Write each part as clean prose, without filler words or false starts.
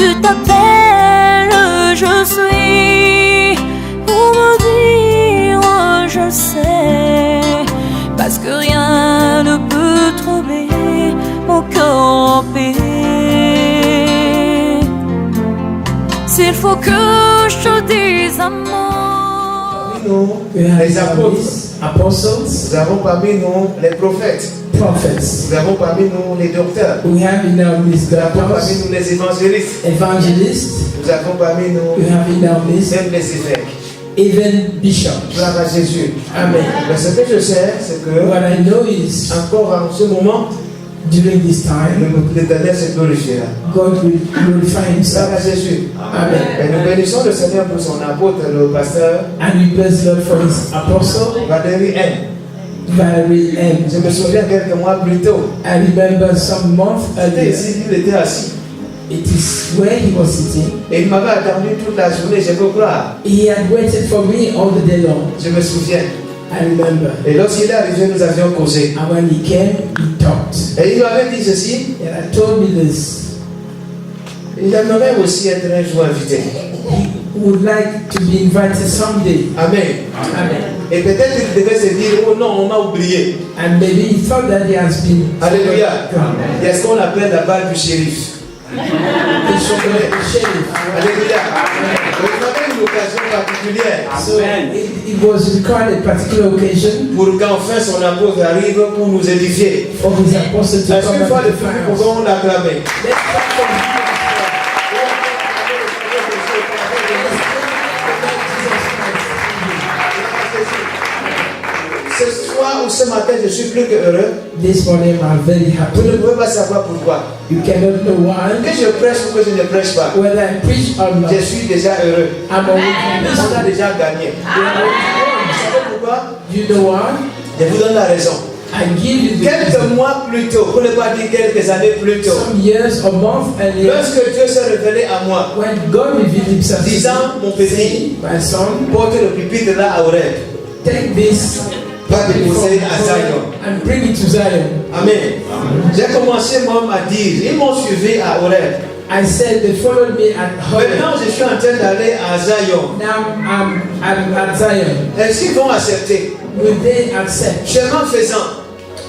tu t'appelles je suis, pour me dire je sais, parce que rien ne peut troubler mon corps en paix. S'il faut que je te dise un mot. Nous, les apôtres, nous avons parmi nous les prophètes. Nous avons parmi nous les docteurs. We have in our midst Nous avons parmi doctors, nous les évangélistes. evangelists. Nous avons parmi nous We have in our midst même les évêques. even bishops. Gloire à Jésus. Amen. Mais ce que je sais, c'est que What I know is encore en ce moment, during this time, l'Éternel se glorifiera. God will glorify Gloire Himself. à Jésus. Amen. Et nous bénissons le Seigneur pour son apôtre, le pasteur And we bless God for His apostle, Valérie M. Valerie M. Je me souviens quelques mois plus tôt, I remember some months il était earlier, ici, il était assis. it is where he was sitting. Et il m'avait attendu toute la journée, je peux croire. He had waited for me all the day long. Je me souviens. I remember. Et lorsqu'il est arrivé, nous avions causé. And when he came, he talked. Et il m'avait dit ceci, And I told me this. il aimerait aussi être un jour invité. He would like to be invited someday. Amen. Amen. Et peut-être qu'il devait se dire, oh non, on m'a oublié. And maybe he thought that he has been. Alléluia. Il y a ce qu'on appelle la balle du shérif. Alléluia. Donc, il avait une occasion particulière. So it was required a particular occasion Pour qu'enfin son apôtre arrive pour nous édifier. for his apostle to Est-ce come qu'une fois and de plus, edify nous us. pouvons l'acclamer? Let's clap for him. Ce soir ou ce matin, je suis plus que heureux. This morning I'm very Vous ne happy. pouvez pas savoir pourquoi. You cannot know why. Que je prêche ou que je ne prêche pas, Whether I preach or not, je suis déjà heureux. I'm already On a déjà gagné. Vous savez pourquoi? You know why? Je vous donne la raison. I give you the Quelques mois plus tôt, pour ne pas dire quelques années plus tôt, some years or months earlier, lorsque Dieu s'est révélé à moi, when God revealed Himself to me, disant, mon petit, my son, porte le pupitre là à Horeb, take this va déposer à Zion. and bring it to Zion. Amen. J'ai commencé moi à dire, ils m'ont suivi à Horeb. I said they followed me at Horeb. Maintenant, je suis en train d'aller à Zion. Now I'm at Zion. Est-ce qu'ils vont accepter? Will they accept? Chemin faisant,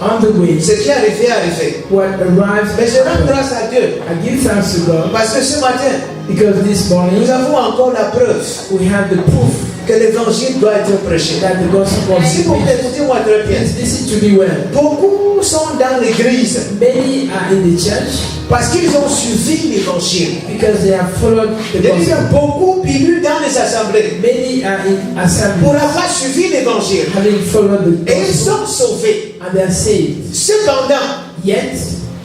On the way, ce qui est arrivé est arrivé. what arrives, Mais je rends grâce à Dieu. I give thanks to God Parce que ce matin, because this morning nous avons encore la preuve we have the proof que l'évangile doit être prêché. that the gospel was Si vous preached. écoutez-moi très bien, Please listen to me well. beaucoup sont dans l'église Many are in the church parce qu'ils ont suivi l'évangile. because they have followed the Il y a gospel. beaucoup pilus dans les assemblées Many are in assembly pour avoir suivi l'évangile. having followed the Et ils gospel sont sauvés. and they are saved. Cependant, Yet,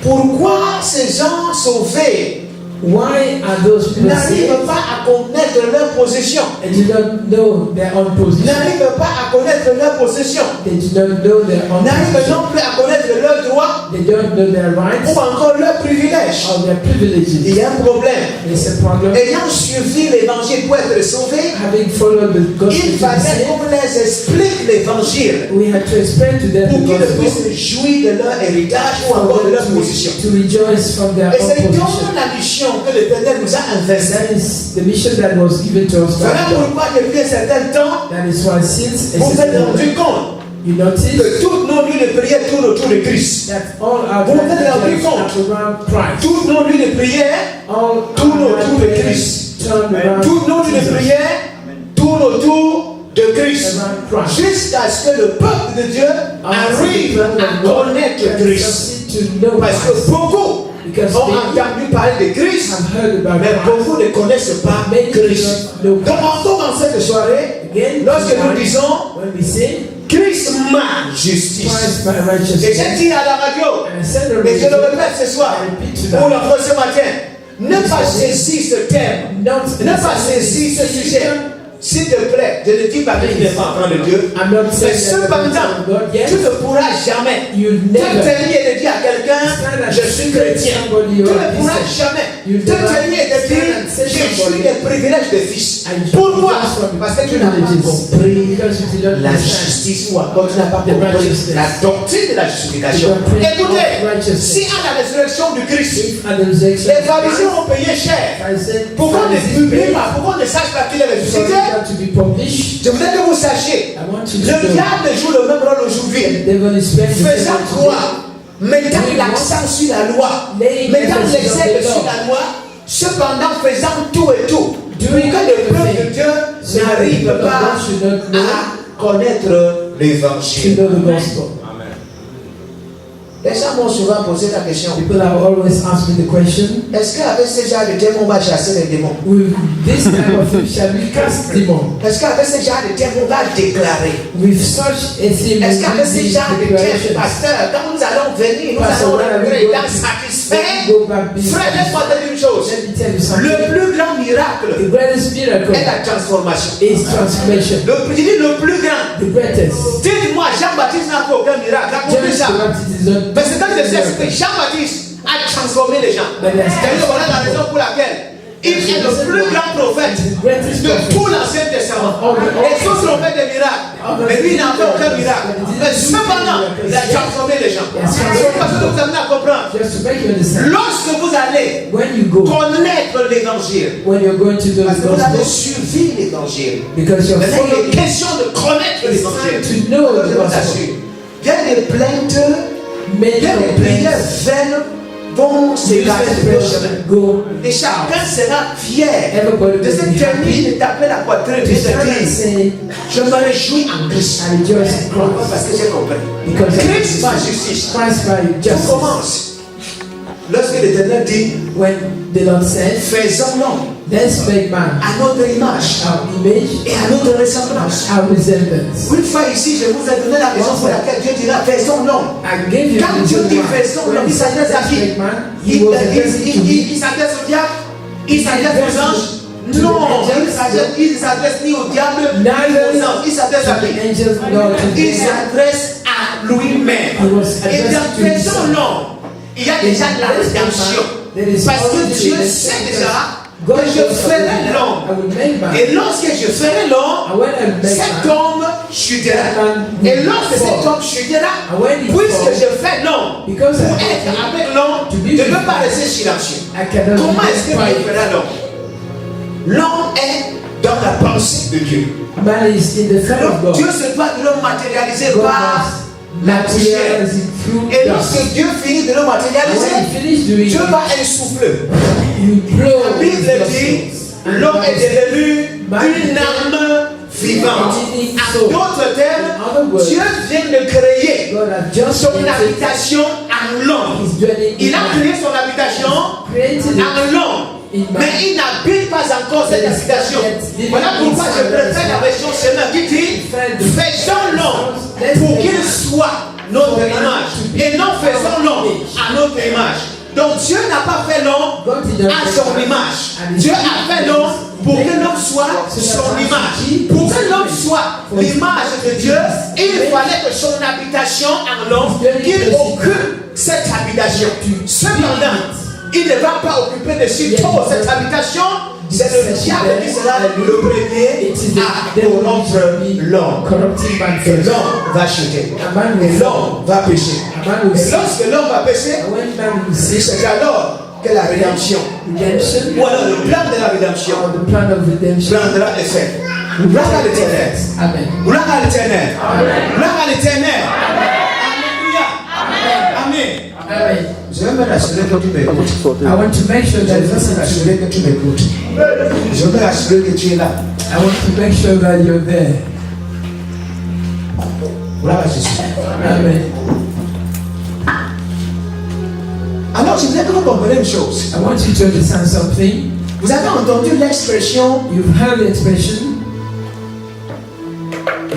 pourquoi ces gens sauvés why are those people saved n'arrivent pas à connaître leur position? and do not know their own position? N'arrivent pas à connaître leur possession? They do not know their own N'arrivent position. non plus à connaître leurs droits They don't know their rights ou encore leurs privilèges? or their Il privileges. y a un problème. It's a problem. Ayant suivi l'évangile pour être sauvé, Having followed the gospel il to be fallait saved, qu'on les explique l'évangile we had to explain to them pour the qu'ils puissent gospel jouir de leur héritage ou for encore de them leur position. to rejoice from their Et own c'est donc position. la mission que l'Éternel nous a investie. That is the mission that was given to us by Voilà God. pourquoi depuis un certain temps, That is why since a vous vous êtes certain rendu moment, compte you notice que toutes nos nuits de prière tournent autour de Christ. that all our Vous vous êtes rendu prayers compte? are around Christ. Toutes nos nuits de prière All tournent our autour de prayers Christ. turn around Toutes nos nuits de Jesus. prière tournent autour de Christ. Around Christ. Jusqu'à ce que le peuple de Dieu arrive à connaître Christ. To know Parce que Christ. beaucoup Because ont they entendu parler de Christ, have heard about mais Christ. beaucoup ne connaissent pas Many Christ. do not know Donc, entend dans cette soirée, Again, lorsque nous tonight, disons when we say Christ ma justice. Christ my Et righteousness, j'ai dit à la radio, and I said the et je le reason répète ce soir, I repeat pour tonight, l'enfant ce matin, ne pas saisir ce thème, not ne pas saisir ce sujet s'il te plaît, je ne dis pas que tu n'es pas enfant de Dieu. I'm not Mais saying that cependant, God, yes, tu ne pourras jamais you te never tenir et de dire à quelqu'un, je suis chrétien. Tu ne pourras jamais te tenir et de dire, je suis les privilèges de fils. Pourquoi? Parce que tu n'as pas compris la justice ou encore tu n'as pas compris la doctrine de la justification. Écoutez, si à la résurrection du Christ, les pharisiens ont payé cher, pourquoi ne publie pas? Pourquoi ne sache pas qu'il est ressuscité? Je voudrais que vous sachiez, le diable joue le même rôle aujourd'hui, faisant croire, mettant l'accent sur la loi, mettant l'exemple sur la loi, cependant faisant tout et tout, pour que le peuple de Dieu n'arrive pas à connaître l'évangile. Les gens m'ont souvent posé la question. People have always asked me the question. Est-ce qu'avec ce genre de démons, on va chasser les démons? With this type of thing, shall we cast demons? Est-ce qu'avec ce genre de démons, on va déclarer? With such a thing, Est-ce qu'avec ce genre de declaration, pasteur, quand nous allons venir, nous allons rentrer dans satisfaire? Frère, laisse-moi te dire une chose. let me tell you something. Le plus grand miracle The greatest miracle est la transformation. is transformation. Je dis le plus grand. The greatest. Dites-moi, Jean-Baptiste n'a fait aucun miracle. Racontez John ça. the Baptist is not. Parce que quand je sais que Jean-Baptiste a transformé les gens. C'est-à-dire, voilà la raison pour laquelle il est le plus grand prophète de tout l'Ancien Testament. Les autres ont fait des miracles, mais lui il n'a fait aucun miracle. Mais cependant, il a transformé les gens. C'est parce que vous amenez à comprendre. Just to make you understand. Lorsque vous allez When you go, connaître l'évangile, when you're going to parce those que vous avez gospels, suivi l'évangile. because you're Maintenant, il following, est question de connaître it's l'évangile. time to know Je the vous gospel. assure. Il y a des plaintes, Many il y a des prières complaints, vaines vont s'égarer sur le chemin. go. Et chacun sera fier Everybody de will se be tenir happy. et de taper la poitrine et de To stand and dire, say, je me réjouis en Christ. I rejoice in Pourquoi? Christ. Parce que j'ai compris. Because Christ, ma justice. Christ by Tout justice. commence. Lorsque l'Éternel dit, When the Lord said, faisons l'homme let's make man à notre image our image, et à notre ressemblance. our resemblance. Une fois ici, je vous ai donné la raison pour laquelle Dieu dira, faisons l'homme. I gave you Quand the Dieu reason dit why. faisons l'homme, When il he said s'adresse à let's qui? make man, he was addressing to me. Il s'adresse au diable? Il s'adresse aux anges? Non, il s'adresse ni au diable ni aux anges. Il s'adresse à qui? The angels, no, to Il the s'adresse à lui-même. He was Et dans addressing to faisons himself. l'homme, il y a déjà de la rédemption. Parce que Dieu sait déjà que je ferai l'homme. Et lorsque je ferai l'homme, cet homme chuitera. Et lorsque cet homme chuitera, puisque je fais l'homme, pour être avec l'homme, je ne peux pas rester silencieux. Comment est-ce que Dieu fera l'homme? L'homme est dans la pensée de Dieu. Man is in the thought of Donc God. Dieu se doit de le matérialiser God par must la poussière. materialize it through Et dust. lorsque Dieu finit de le When matérialiser, he finished doing Dieu it, va insuffler. you blow La Bible his dit, nostrils. l'homme est devenu une âme vivante. En d'autres termes, Dieu vient de créer God has just son created habitation en l'homme. his dwelling Il in a man. créé son habitation Created it en l'homme. in man. Mais il n'habite pas encore cette habitation. Voilà pourquoi je préfère la version chemin qui dit, faisons l'homme pour qu'il soit notre image. Et non faisons l'homme à notre image. Donc Dieu n'a pas fait l'homme à son image. Dieu a fait l'homme pour que l'homme soit son image. Pour que l'homme soit l'image de Dieu, il fallait que son habitation en l'homme, qu'il occupe cette habitation. Cependant, il ne va pas occuper de sitôt cette habitation. C'est le diable qui sera le premier à corrompre l'homme. Corrupting man Et first. l'homme va chuter. A man Et will l'homme va pécher. A man will Et sin. lorsque l'homme va pécher, And when man will sin, c'est alors que la rédemption, redemption, ou alors le plan de la rédemption, or the plan of redemption, prendra effet. Gloire à l'éternel. Amen. Gloire à l'éternel. Gloire à l'éternel. Alléluia. Amen. Amen. Je veux me rassurer que tu m'écoutes. I want to make sure Je that veux me rassurer que tu m'écoutes. Je veux me rassurer que tu es là. I want to make sure that you're there. Gloire à Jésus. Amen. Alors, je voudrais que vous compreniez une chose. I want you to understand something. Vous avez entendu l'expression You've heard the expression,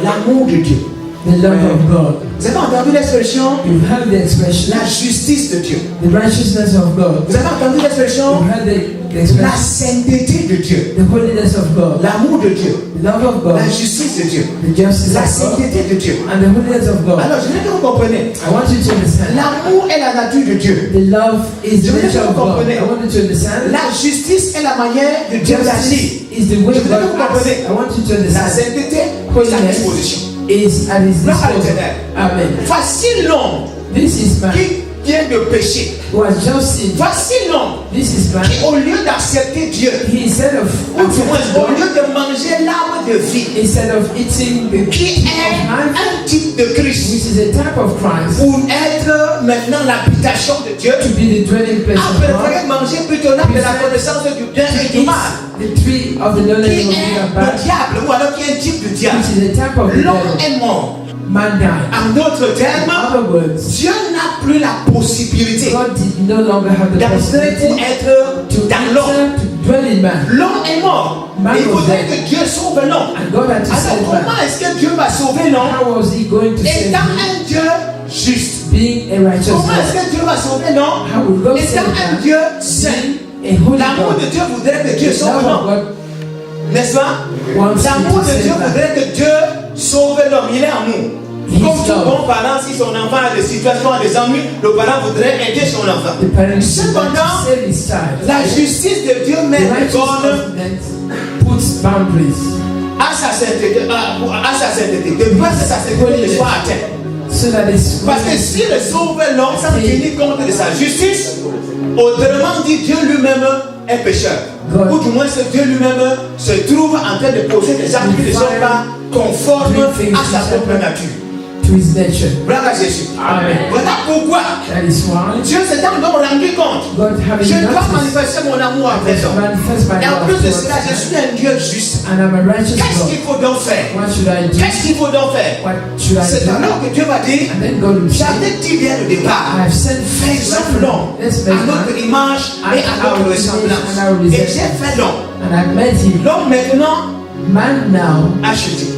l'amour de Dieu. The love of God. Vous avez entendu l'expression You've heard the expression, la justice de Dieu. the righteousness of God. Vous avez entendu l'expression You've heard the la expression, sainteté de Dieu. the holiness of God, L'amour de Dieu. the love of God, La justice de Dieu. the justice La of God, sainteté de Dieu. and the holiness of God. Alors, je veux que vous compreniez. I want you to understand. L'amour est la nature de Dieu. The love is Je the veux que nature vous of God. compreniez. I want you to understand. La justice est la manière de Dieu d'agir. Justice is the way Je veux que God vous acts. compreniez. I want you to La understand. sainteté est à disposition. Is at his Gloire à disposal. l'Éternel. Amen. Voici l'homme This is man qui vient de pécher. who has just sinned. Voici l'homme This is man. qui, au lieu d'accepter Dieu, He instead of ou du moins, au God, lieu de manger l'arbre de vie, instead of eating the qui tree est of life, un type de Christ, which is a type of Christ, pour être maintenant l'habitation de Dieu, to be the dwelling place a of God, préféré manger plutôt l'arbre de la connaissance du bien et du eats mal, the tree of the knowledge qui of good est and le bad, diable, ou alors qui est un type de diable. which is a type of the L'homme devil. est mort. Man died. En d'autres In termes, other words, Dieu n'a plus la possibilité God did no longer have the d'entrer pour possibility être to dans l'homme. enter, to dwell in man. L'homme est mort. Man Il was faudrait dead. que Dieu sauve l'homme. And God had to Alors save comment man. est-ce que Dieu va sauver l'homme How was he going to save étant him? un Dieu juste? Being a righteous Comment est-ce God. que Dieu va sauver l'homme How will God étant save un man? Dieu saint? Being a holy L'amour de God. Dieu voudrait que Dieu The sauve love of l'homme. God N'est-ce pas? wants L'amour you to de Dieu save man. voudrait que Dieu sauve l'homme. Il est amour. He's Comme tout love. bon parent, si son enfant a des situations, a des ennuis, le parent voudrait aider son enfant. The parents should want Cependant, to save his child. la justice de Dieu The met righteous donne government puts boundaries à sa sainteté, de peur que sa sainteté ne soit atteinte. so that it's Parce que s'il sauve l'homme sans tenir compte de sa justice, autrement dit, Dieu lui-même est pécheur. God. Ou du moins, ce Dieu lui-même se trouve en train de poser des actes qui ne sont pas conformes à sa propre nature. to his nature. Gloire à Jésus. Amen. Voilà pourquoi That is why Dieu s'est donc rendu compte. God having Je dois noticed manifester mon amour envers l'homme. manifest my Et en love plus de towards cela, je suis un Dieu juste. and I'm a righteous Qu'est-ce qu'il God. faut donc faire? What should I do? Qu'est-ce qu'il faut donc faire? What should I C'est do? alors que Dieu va dire, And then God will say, j'avais dit bien au départ, I have sent faisons l'homme Let's à make notre man. image et à notre ressemblance. Et j'ai fait l'homme. And I met him. L'homme maintenant Man now, a chuté.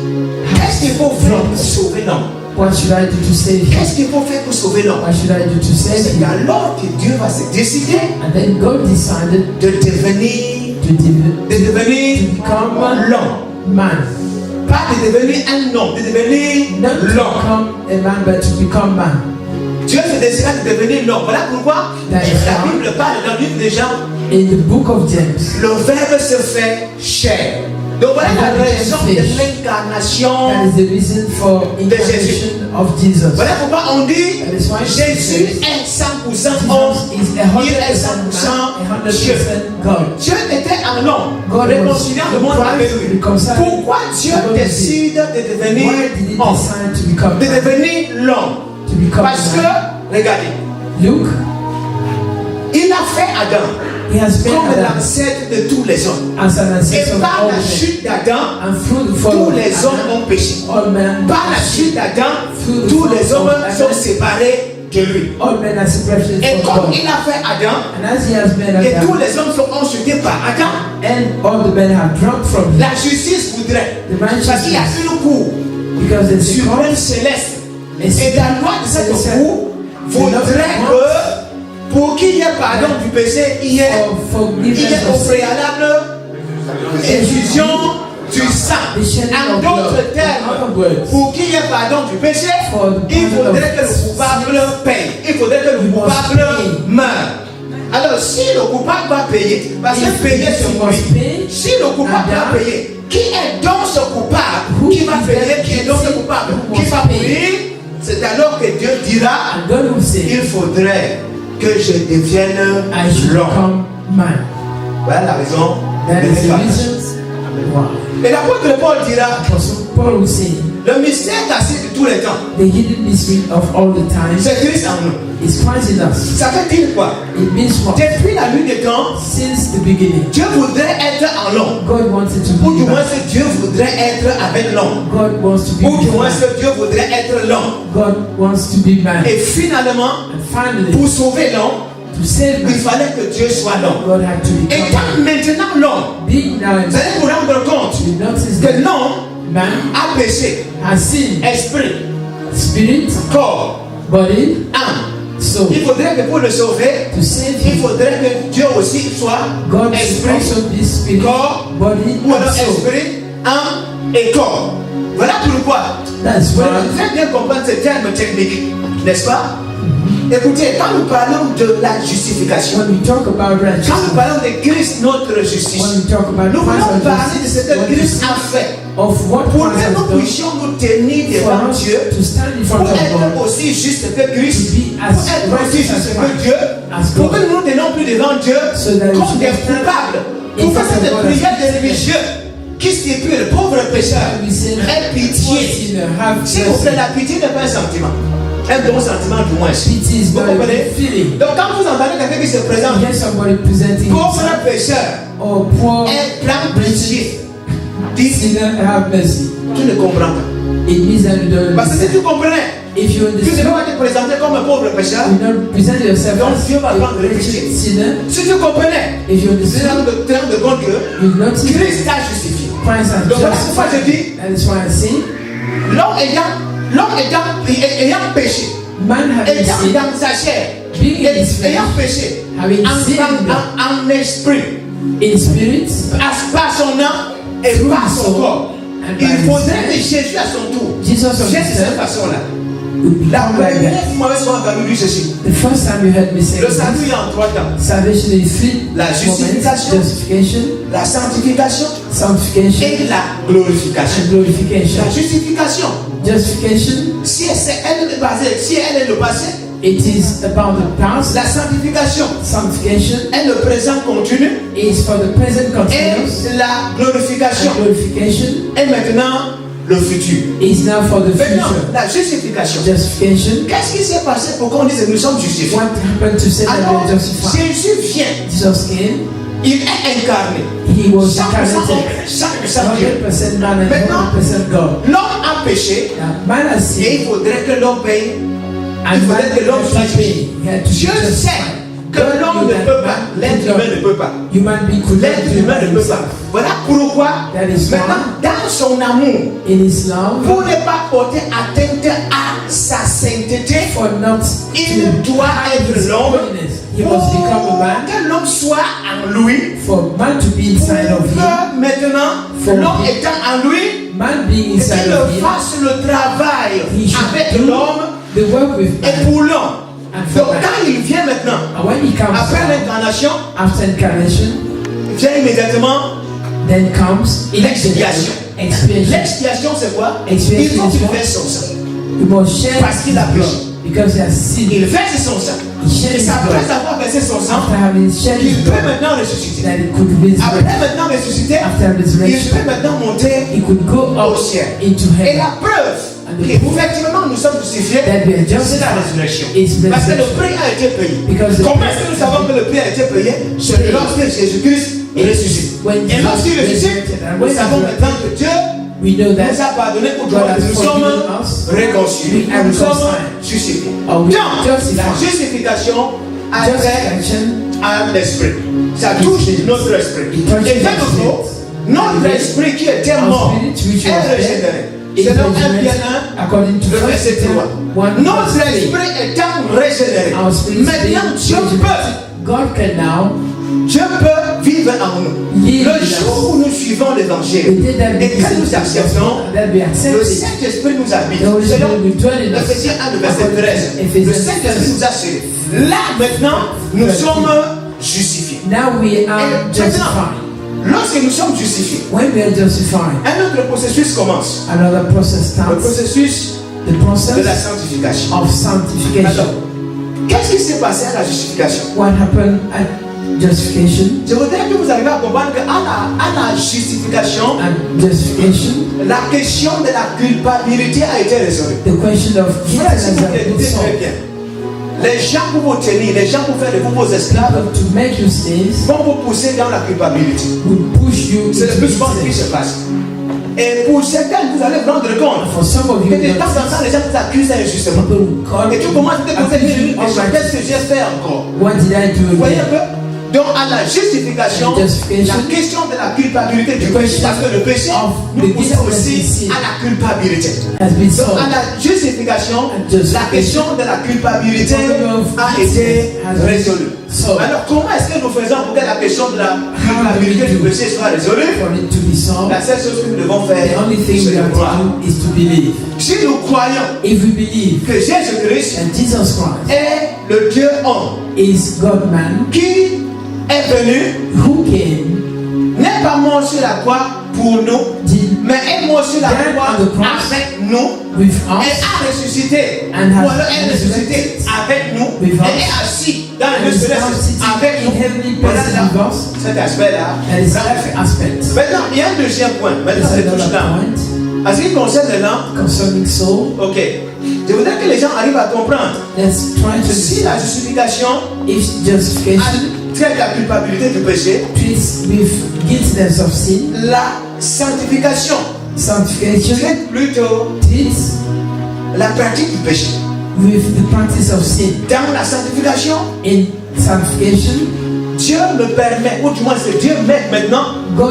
Qu'est-ce qu'il faut faire pour sauver l'homme? what should I do to save him? Qu'est-ce qu'il faut faire pour sauver l'homme? What should I do to save C'est him? alors que Dieu va se décider And then God decided de devenir to become l'homme. man. Pas de devenir un homme, de devenir Not to l'homme. become a man, but to become man. Dieu se décida de devenir l'homme. Voilà pourquoi la Bible parle dans le livre des gens, In the book of James, le Verbe se fait chair. Donc voilà la raison de l'incarnation. that is the reason for incarnation of Jesus. Voilà pourquoi on dit That is why Jésus est 100% homme, Jesus is il est 100% man, 100% Dieu. 100% God. Dieu était en homme, God réconciliant le monde avec lui. Pourquoi Dieu décide de devenir Why did he homme, decide to become de man? devenir l'homme? To become Parce que, man? regardez, Look, il a fait Adam he has made comme Adam l'ancêtre de tous les hommes. as an Et ancestor of par all la men. chute d'Adam, And through the fall tous of les hommes Adam, ont péché. all men Par la chute d'Adam, tous les hommes sont séparés de lui. all men are separated Et from comme God. il a fait Adam, And as he has made et tous Adam, les hommes sont chutés par Adam, and all the men have dropped from him, la justice voudrait, the parce qu'il y a righteousness, une cour because there's a suprême court, céleste. et Et la loi de cette cour voudrait que pour qu'il y ait pardon du péché, il y ait for forgiveness au of sin, préalable effusion du sang. the shedding En of d'autres blood. In termes, other words, pour qu'il y ait pardon du péché, For the il pardon faudrait of que le coupable paye. Il faudrait que le He must coupable pay. meure. Alors, si le coupable va payer, parce que If payer he c'est must lui. pay, Si le coupable Adam, va payer, qui est donc ce coupable who qui va is payer, that qui est donc ce guilty coupable who qui must va pay? payer? C'est alors que Dieu dira, and God will say, il faudrait que je devienne I should l'homme. become man. Voilà la raison That de is the l'incarnation. reason why. Et l'apôtre Paul dira, Apostle Paul will say, le mystère caché de tous les temps, the hidden mystery of all the time c'est Christ en nous. is Christ in us. Ça veut dire quoi? It means what? Depuis la nuit des temps, Since the beginning, Dieu voudrait être en l'homme. God wanted to Ou du be moins man. que Dieu voudrait être avec l'homme. God wants to be Ou du with moins man. que Dieu voudrait être l'homme. God wants to be man. Et finalement, And finally, pour sauver l'homme, to save il man, fallait que Dieu soit l'homme. God had to become Étant man. maintenant l'homme, Being now in vous allez vous rendre compte you notice que that l'homme man a péché, has sinned, esprit, spirit, corps, body, âme. soul. Il faudrait que pour le sauver, To save il him, faudrait que Dieu aussi soit God should esprit, also be spirit, corps, body, ou alors and soul. esprit, âme et corps. Voilà pourquoi That's vous why devez très bien comprendre ce terme technique, n'est-ce pas? Écoutez, quand nous parlons de la justification, when we talk about quand nous righteousness, parlons de Christ, notre justice, when we talk about nous voulons Christ parler de ce que what Christ is- a fait of what pour Christ que has nous done puissions nous tenir for devant us Dieu, to stand in pour front of être God, aussi juste que Christ, to be as pour être aussi righteous juste as que Christ, Dieu, as pour God. que nous ne nous tenions plus devant Dieu So that we comme should des stand coupables, in pour que front of cette God as prière des sinners. religieux qui stipule, pauvre pécheur, We say, aie "Poor pitié. sinner, have S'il vous plaît, mercy." la pitié n'est pas un sentiment. Un bon sentiment du moins. Pity is Vous not a comprenez? good feeling. Donc quand vous entendez quelqu'un qui se présente, Hear somebody presenting pauvre himself, pécheur, or poor aie plein pitié, dis, sinner, have mercy. tu ne comprends pas. It means that you don't Parce que si tu understand. comprenais, If you tu ne peux understand, pas te présenter comme un pauvre pécheur. you don't present yourself Donc as Dieu va a prendre le péché. wretched sinner. Si tu comprenais, If you tu te understand, rends compte que you notice Christ t'a justifié. Christ has Donc voilà pourquoi je dis, justified. That is why I say, l'homme ayant péché, man having ayant sinned, dans sa chair, being in his ayant flesh, péché, having sinned en esprit, in spirit, par son âme et through par his son soul, corps. and by Il his faudrait que flesh, Jésus à son tour Jesus on vienne de his cette self façon-là. would La become like première that. fois, vous m'avez souvent entendu dire ceci. The first time you heard me say Le this, salut est en trois temps. salvation is three La moments: justification, justification, la sanctification sanctification, et la glorification. and glorification. La justification, Justification, si elle est basée, si elle est le passé, it is about the past. la sanctification Sanctification est le présent continu is for the present et continuous. la glorification And glorification est maintenant le futur. is now for the Maintenant, future. la justification. Justification, Qu'est-ce qui s'est passé pour qu'on dise que nous sommes justifiés? what happened to say that Alors, we are justified? Jésus vient, Jesus came, il est incarné. he was 100% incarnated, homme, 100% Dieu. 100% man and Maintenant, 100% God. L'homme a péché Now, man has et sinned, il faudrait que l'homme paye. and Il man faudrait que l'homme soit had to pay. justifié. He had to be Dieu sait justified. que l'homme ne peut pas, l'être humain ne peut pas. Human being could not L'être do humain by ne peut pas. himself. Voilà pourquoi, That is why, maintenant, dans son amour, in his love, pour ne pas porter atteinte à sa sainteté, for not il to doit être l'homme. holiness, he must become a Pour man. que l'homme soit en lui, For man to be pour inside of him, que maintenant, For l'homme him. étant en lui, man being inside qu'il of him, fasse le travail he should avec do l'homme the work with et man. pour l'homme. And for Donc man. quand il vient maintenant, And when he comes après down, l'incarnation, after incarnation, vient immédiatement then comes l'expiation. expiation. L'expiation c'est quoi? Expiation Il faut is qu'il what? verse son sang. He must shed Parce qu'il a his blood péché. because he has sinned. Il verse son sang. He shed Et his c'est après blood. avoir versé son sang, After having shed il his peut blood, maintenant ressusciter. that he could Après resurrect. maintenant ressusciter, After il resurrection, peut maintenant monter he could go au up ciel. into Et heaven. la preuve qu'effectivement nous sommes justifiés, That we are c'est la justified résurrection. is Parce que le resurrection. prix a été payé. Because the Comment est-ce que nous savons que le prix a été payé? C'est lorsque Jésus-Christ ressuscite. When Et lorsqu'il Jesus ressuscite, resurrected, and nous when savons he maintenant que Dieu we know nous that a pardonné pour God toi, has nous sommes forgiven us. réconciliés, We are nous sommes reconciled. justifiés. Are we Donc, justified? la justification a trait Justification à l'esprit. Ça touche notre esprit. It touches Et de our nouveau, spirit. notre esprit qui était Our mort spirit which est was dead régénéré. is C'est donc 1 resurrected Pierre 1, according to le verset 3. 1 Notre esprit étant régénéré. Our spirit Maintenant, Dieu peut, God can now Dieu peut vivre en nous. live Le in us. jour où nous suivons The l'évangile day that we et que nous listen to acceptons, God, that we accept le it, Saint-Esprit nous habite. the Holy Selon Spirit will dwell in us. Ephésiens 1, le verset According to 13. Le Ephesians Saint-Esprit nous a scellés. Là, maintenant, nous sommes justifiés. Now we Et are maintenant, justified. lorsque nous sommes justifiés, When we are justified, un autre processus commence. another process Le starts. processus The de la process sanctification. of Alors, sanctification. qu'est-ce qui s'est passé à la justification? What happened at justification Je voudrais que vous arriviez à comprendre qu'à la justification, and justification? la question de la culpabilité a été résolue. The question of guilt Frère, has si vous been écoutez très solved. bien, les gens pour vous tenir, les gens pour faire de vous vos esclaves, But to make you slaves vont vous pousser dans la culpabilité. would push you C'est le into plus souvent ce qui guilt. se passe. Et pour certains, vous allez vous rendre compte For some of que you, de temps en temps, les gens vous accusent injustement. people will call Et tu commences à te poser accuse you of qu'est-ce que j'ai fait encore? What did I do Vous voyez un again? peu? Donc à la justification, la question de la culpabilité du péché, parce que le péché nous pousse aussi à la culpabilité. Donc à la justification, la question de la culpabilité a été résolue. Alors comment est-ce que nous faisons pour que la question de la culpabilité du péché soit résolue? La seule chose que nous devons faire, c'est de croire. Si nous croyons que Jésus-Christ est le Dieu homme qui est venu, n'est pas mort sur la croix pour nous, mais est mort sur la croix avec nous et a ressuscité. Ou alors est ressuscité avec nous et est assis dans le céleste avec nous. Voilà cet aspect-là. Maintenant, il y a un deuxième point. Maintenant, c'est touche là. En ce qui concerne les langues, ok. Je voudrais que les gens arrivent à comprendre. Si la justification traite la culpabilité du péché, la sanctification traite plutôt la pratique du péché. Dans la sanctification, Dieu me permet, ou du moins c'est Dieu m'aide maintenant, à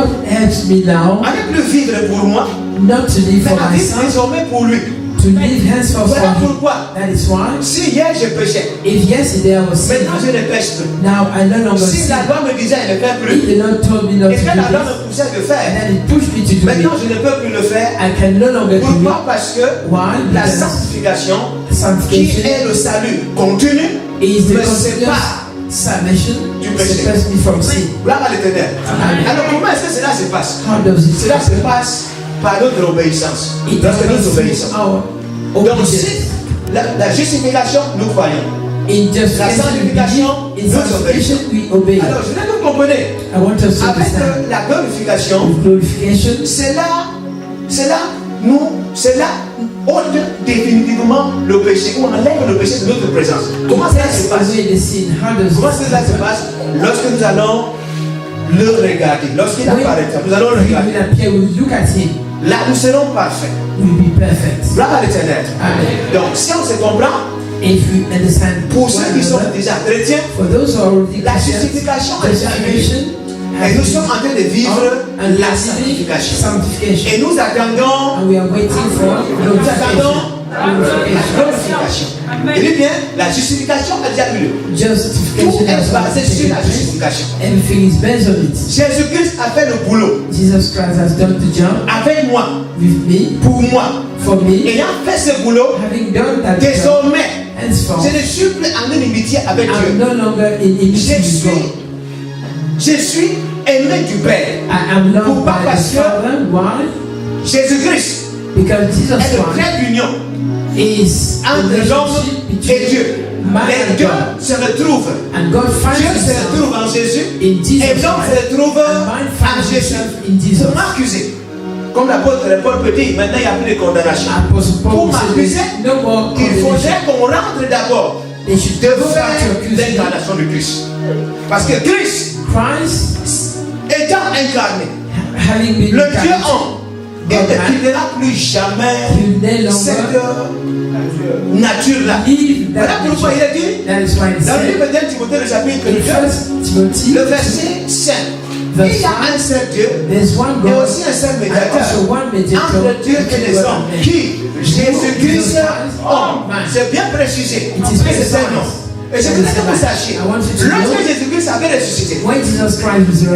ne plus vivre pour moi, mais à vivre désormais pour lui. Voilà pourquoi, si hier je péchais, maintenant je ne pêche plus. Si la loi me disait je ne fais plus, et que la loi me poussait de faire, maintenant je ne peux plus le faire. Pourquoi? Parce que la sanctification, qui est le salut continu, me sépare du péché. Gloire à l'Éternel. Alors comment est-ce que cela se passe? Cela se passe par notre obéissance. Lorsque nous obéissons. Donc si la justification, nous croyons. La sanctification, nous obéissons. Alors je veux que vous compreniez. Avec la glorification, cela ôte définitivement le péché, ou enlève le péché de notre présence. Comment cela se passe? Comment cela se passe? Lorsque nous allons le regarder, lorsqu'il apparaîtra, nous allons le regarder. Là, nous serons parfaits. Gloire à l'Éternel. Donc, si on se comprend, pour ceux qui sont déjà chrétiens, la justification est déjà venue. Et nous sommes en train de vivre la sanctification. Et nous attendons la glorification. Et bien, la justification a déjà eu lieu. Tout est basé sur la justification. Jésus-Christ a fait le boulot avec moi, pour moi. Ayant fait ce boulot, désormais, je ne suis plus en inimitié avec Dieu. Je suis aimé du Père. Pourquoi? Parce que Jésus-Christ est le trait d'union entre l'homme et Dieu. Les deux se retrouvent. Dieu se retrouve en Jésus et l'homme se retrouve en Jésus. Pour m'accuser, comme l'apôtre Paul peut dire, maintenant il n'y a plus de condamnation. Pour m'accuser, il faudrait qu'on rentre d'abord de faire l'incarnation de Christ. Parce que Christ, étant incarné, le Dieu homme, il ne quittera plus jamais cette nature-là. Voilà pourquoi il a dit dans le livre de Timothée, le chapitre 2, le verset 5. Il y a un seul Dieu et aussi un seul médiateur entre Dieu et les hommes. Qui? Jésus-Christ homme. C'est bien précisé. C'est un homme. Et je voudrais que vous sachiez, lorsque Jésus-Christ avait ressuscité,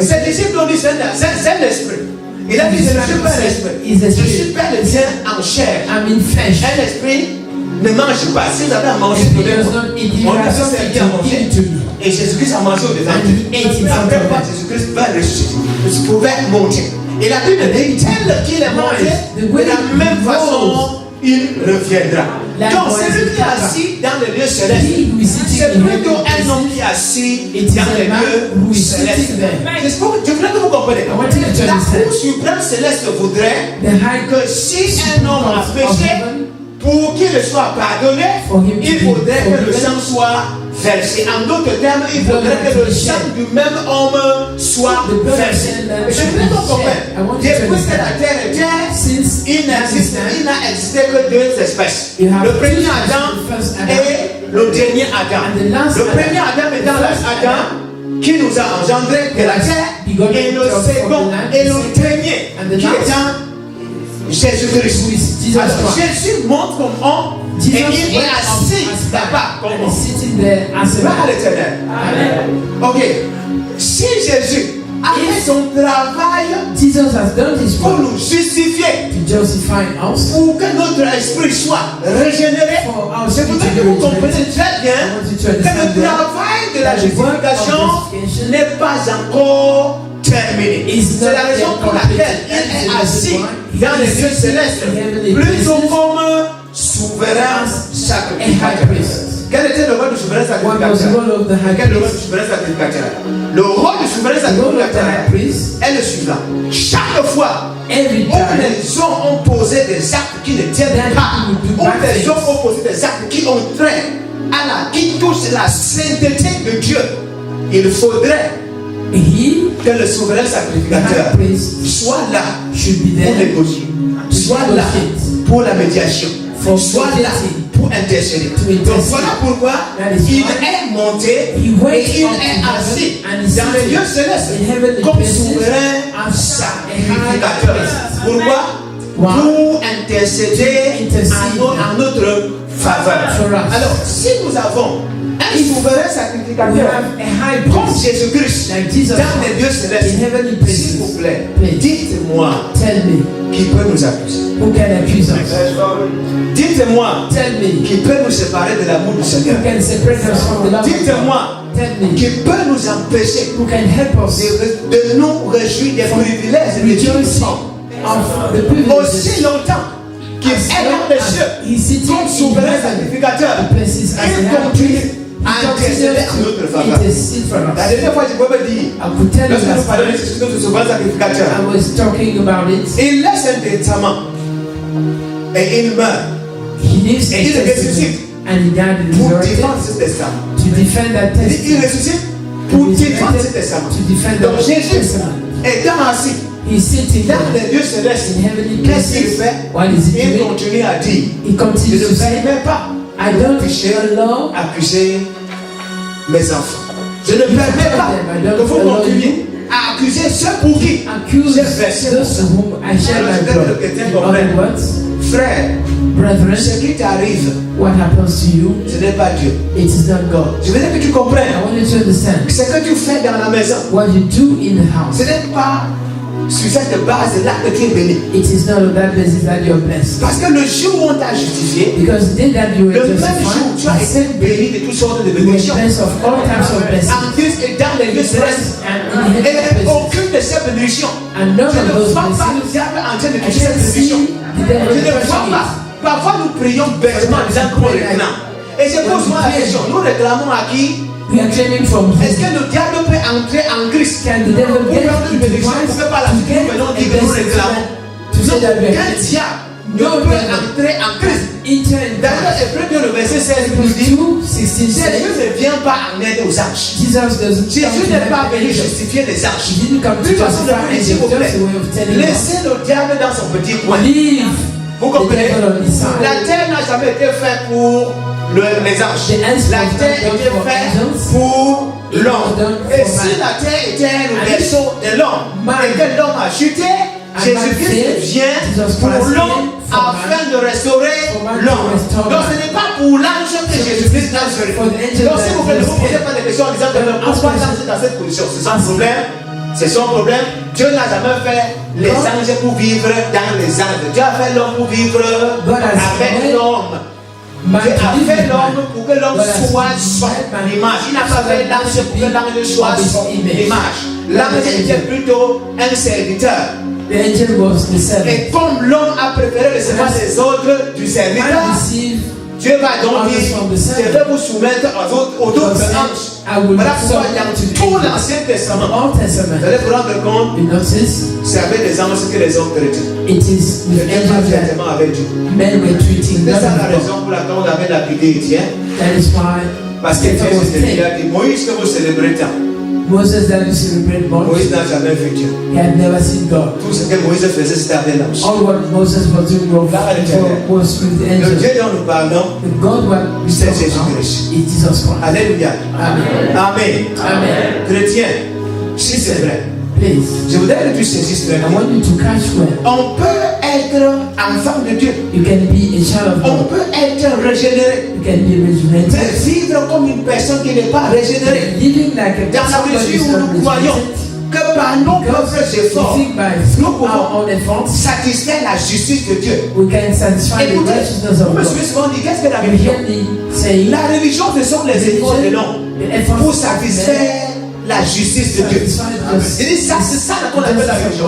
ses disciples ont dit c'est l'esprit. Il a dit je ne suis pas l'esprit. Je suis pas le bien en chair. Un esprit ne mange pas. Si vous avez à manger tous les jours, on a servi à manger. Et Jésus-Christ a mangé au devant. Après quoi, Jésus-Christ va ressusciter. Je pouvais monter. Et la Bible dit tel qu'il est monté, de la même façon, il reviendra. Donc celui qui est assis dans le lieu céleste, c'est plutôt un homme qui est assis dans le lieu céleste. Je voudrais que vous compreniez. La Cour suprême céleste voudrait que si un homme a péché, pour qu'il soit pardonné, il faudrait que le sang soit versé. En d'autres termes, il faudrait que le sang du même homme soit versé. Je voudrais qu'on comprenne. Depuis que la terre était, il n'a existé que deux espèces. Le premier Adam et le dernier Adam. Le premier Adam étant l'âge Adam qui nous a engendrés de la terre, et le second et le premier qui est en Jésus-Christ. Alors Jésus montre comment et il est assis là-bas comme à l'éternel. Ok. Si Jésus a fait son travail pour nous justifier, pour que notre esprit soit régénéré, c'est pour ça que vous comprenez très bien que le travail de la justification n'est pas encore terminé. C'est la raison pour laquelle il est assis dans les lieux célestes, plutôt comme souverain sacrificateur. Quel était le rôle du souverain sacrificateur? Quel est le rôle du souverain sacrificateur? Le rôle du souverain sacrificateur est le suivant. Chaque fois où les hommes ont posé des actes qui ne tiennent pas, où les hommes ont posé des actes qui ont trait qui touchent la sainteté de Dieu, il faudrait que le souverain sacrificateur soit là pour négocier, soit là pour la médiation, soit là pour intercéder. Donc voilà pourquoi il est monté et il est assis dans les lieux célestes comme souverain sacrificateur. Pourquoi? Pour intercéder en notre faveur. Alors, si nous avons un souverain sacrificateur comme Jésus-Christ dans les lieux célestes, s'il vous plaît, dites-moi qui peut nous accuser. Dites-moi qui peut nous séparer de l'amour du Seigneur. Dites-moi qui peut nous empêcher de nous réjouir des privilèges de Dieu aussi longtemps qu'il est dans les cieux comme souverain sacrificateur. Il continue à intercéder en notre faveur. La dernière fois, je peux me dire, lorsque nous parlons de souverain sacrificateur, il laisse un testament et il meurt. Et il ressuscite pour défendre ce testament. Il ressuscite pour défendre ce testament. Donc Jésus étant assis dans les lieux célestes, qu'est-ce qu'il fait? Il continue à dire, je ne permets pas accuser mes enfants. Je ne permets pas que vous continuiez à accuser ceux pour qui j'ai versé mon sang. Alors je veux que le chrétien comprenne, frère, ce qui t'arrive, ce n'est pas Dieu. Je veux dire que tu comprennes ce que tu fais dans la maison. Ce n'est pas sur cette base-là que tu es béni. Parce que le jour où on t'a justifié, le même jour tu as été béni de toutes sortes de bénédictions. En Christ et dans les lieux célestes. Et aucune de ces bénédictions, je ne vois pas le diable en train de toucher cette bénédiction. Je ne vois pas. Parfois nous prions bêtement en disant qu'on réclame. Et je pose moi la question, nous réclamons à qui? Est-ce que le diable peut entrer en Christ? Pour prendre une bénédiction, on ne peut pas la faire, mais non, dit que nous réclamons. Non, qu'un diable ne peut entrer en Christ. D'ailleurs, Hébreux le verset 16 nous dit, Jésus ne vient pas en aide aux anges. Jésus n'est pas venu justifier les anges. Plus facile de dire, s'il vous plaît, laissez le diable dans son petit coin. Vous comprenez? La terre n'a jamais été faite pour les anges. La terre était faite pour l'homme. Et si la terre était le berceau de l'homme et que l'homme a chuté, Jésus-Christ vient pour l'homme afin de restaurer l'homme. Donc ce n'est pas pour l'ange que Jésus-Christ a restauré. Donc si vous ne vous posez pas de questions en disant pourquoi l'ange est dans cette position, c'est son problème. C'est son problème. Dieu n'a jamais fait les anges pour vivre dans les anges. Dieu a fait l'homme pour vivre avec l'homme. Dieu a fait l'homme pour que l'homme soit son image. Il n'a pas fait l'ange pour que l'ange soit son image. L'ange était plutôt un serviteur. Et comme l'homme a préféré recevoir les ordres du serviteur, Dieu va donc dire, je vais vous soumettre aux autres anges. Voilà pourquoi dans tout l'Ancien Testament, vous allez vous rendre compte, c'est avec les anges que les hommes traitaient. Les anges directement avec Dieu. C'est ça la raison pour laquelle on avait lapidé Étienne. Parce que Dieu a dit, Moïse que vous célébrez tant. Moses that used to celebrate Moïse Moses, n'a jamais vu Dieu. he had never seen God. Tout ce que Moïse faisait, c'était avec l'ange. All what Moses was doing was with the Le angel. Dieu dont nous parlons, The God what we c'est talk about Jésus-Christ. is Jesus Christ. Alléluia. Amen. Amen. Amen. Chrétien, si c'est vrai, Please, je voudrais que tu saisisses très I bien. want you to catch well. On peut être enfant de Dieu. You can be a child of On God. peut être régénéré. You can be rejuvenated. Mais vivre comme une personne qui n'est pas régénérée. Living like a Dans la somebody mesure who's où not nous croyons rejuvenated. que par nos Because propres we efforts, think by nous our pouvons own efforts, satisfaire la justice de Dieu. we can satisfy the Écoutez, righteousness vous of me God. suivez souvent dit, qu'est-ce que la You religion? hear me saying, La religion, ce sont les efforts de l'homme the efforts pour of man satisfaire la justice de Dieu. satisfy the Il dit ça, c'est ça qu'on appelle la religion.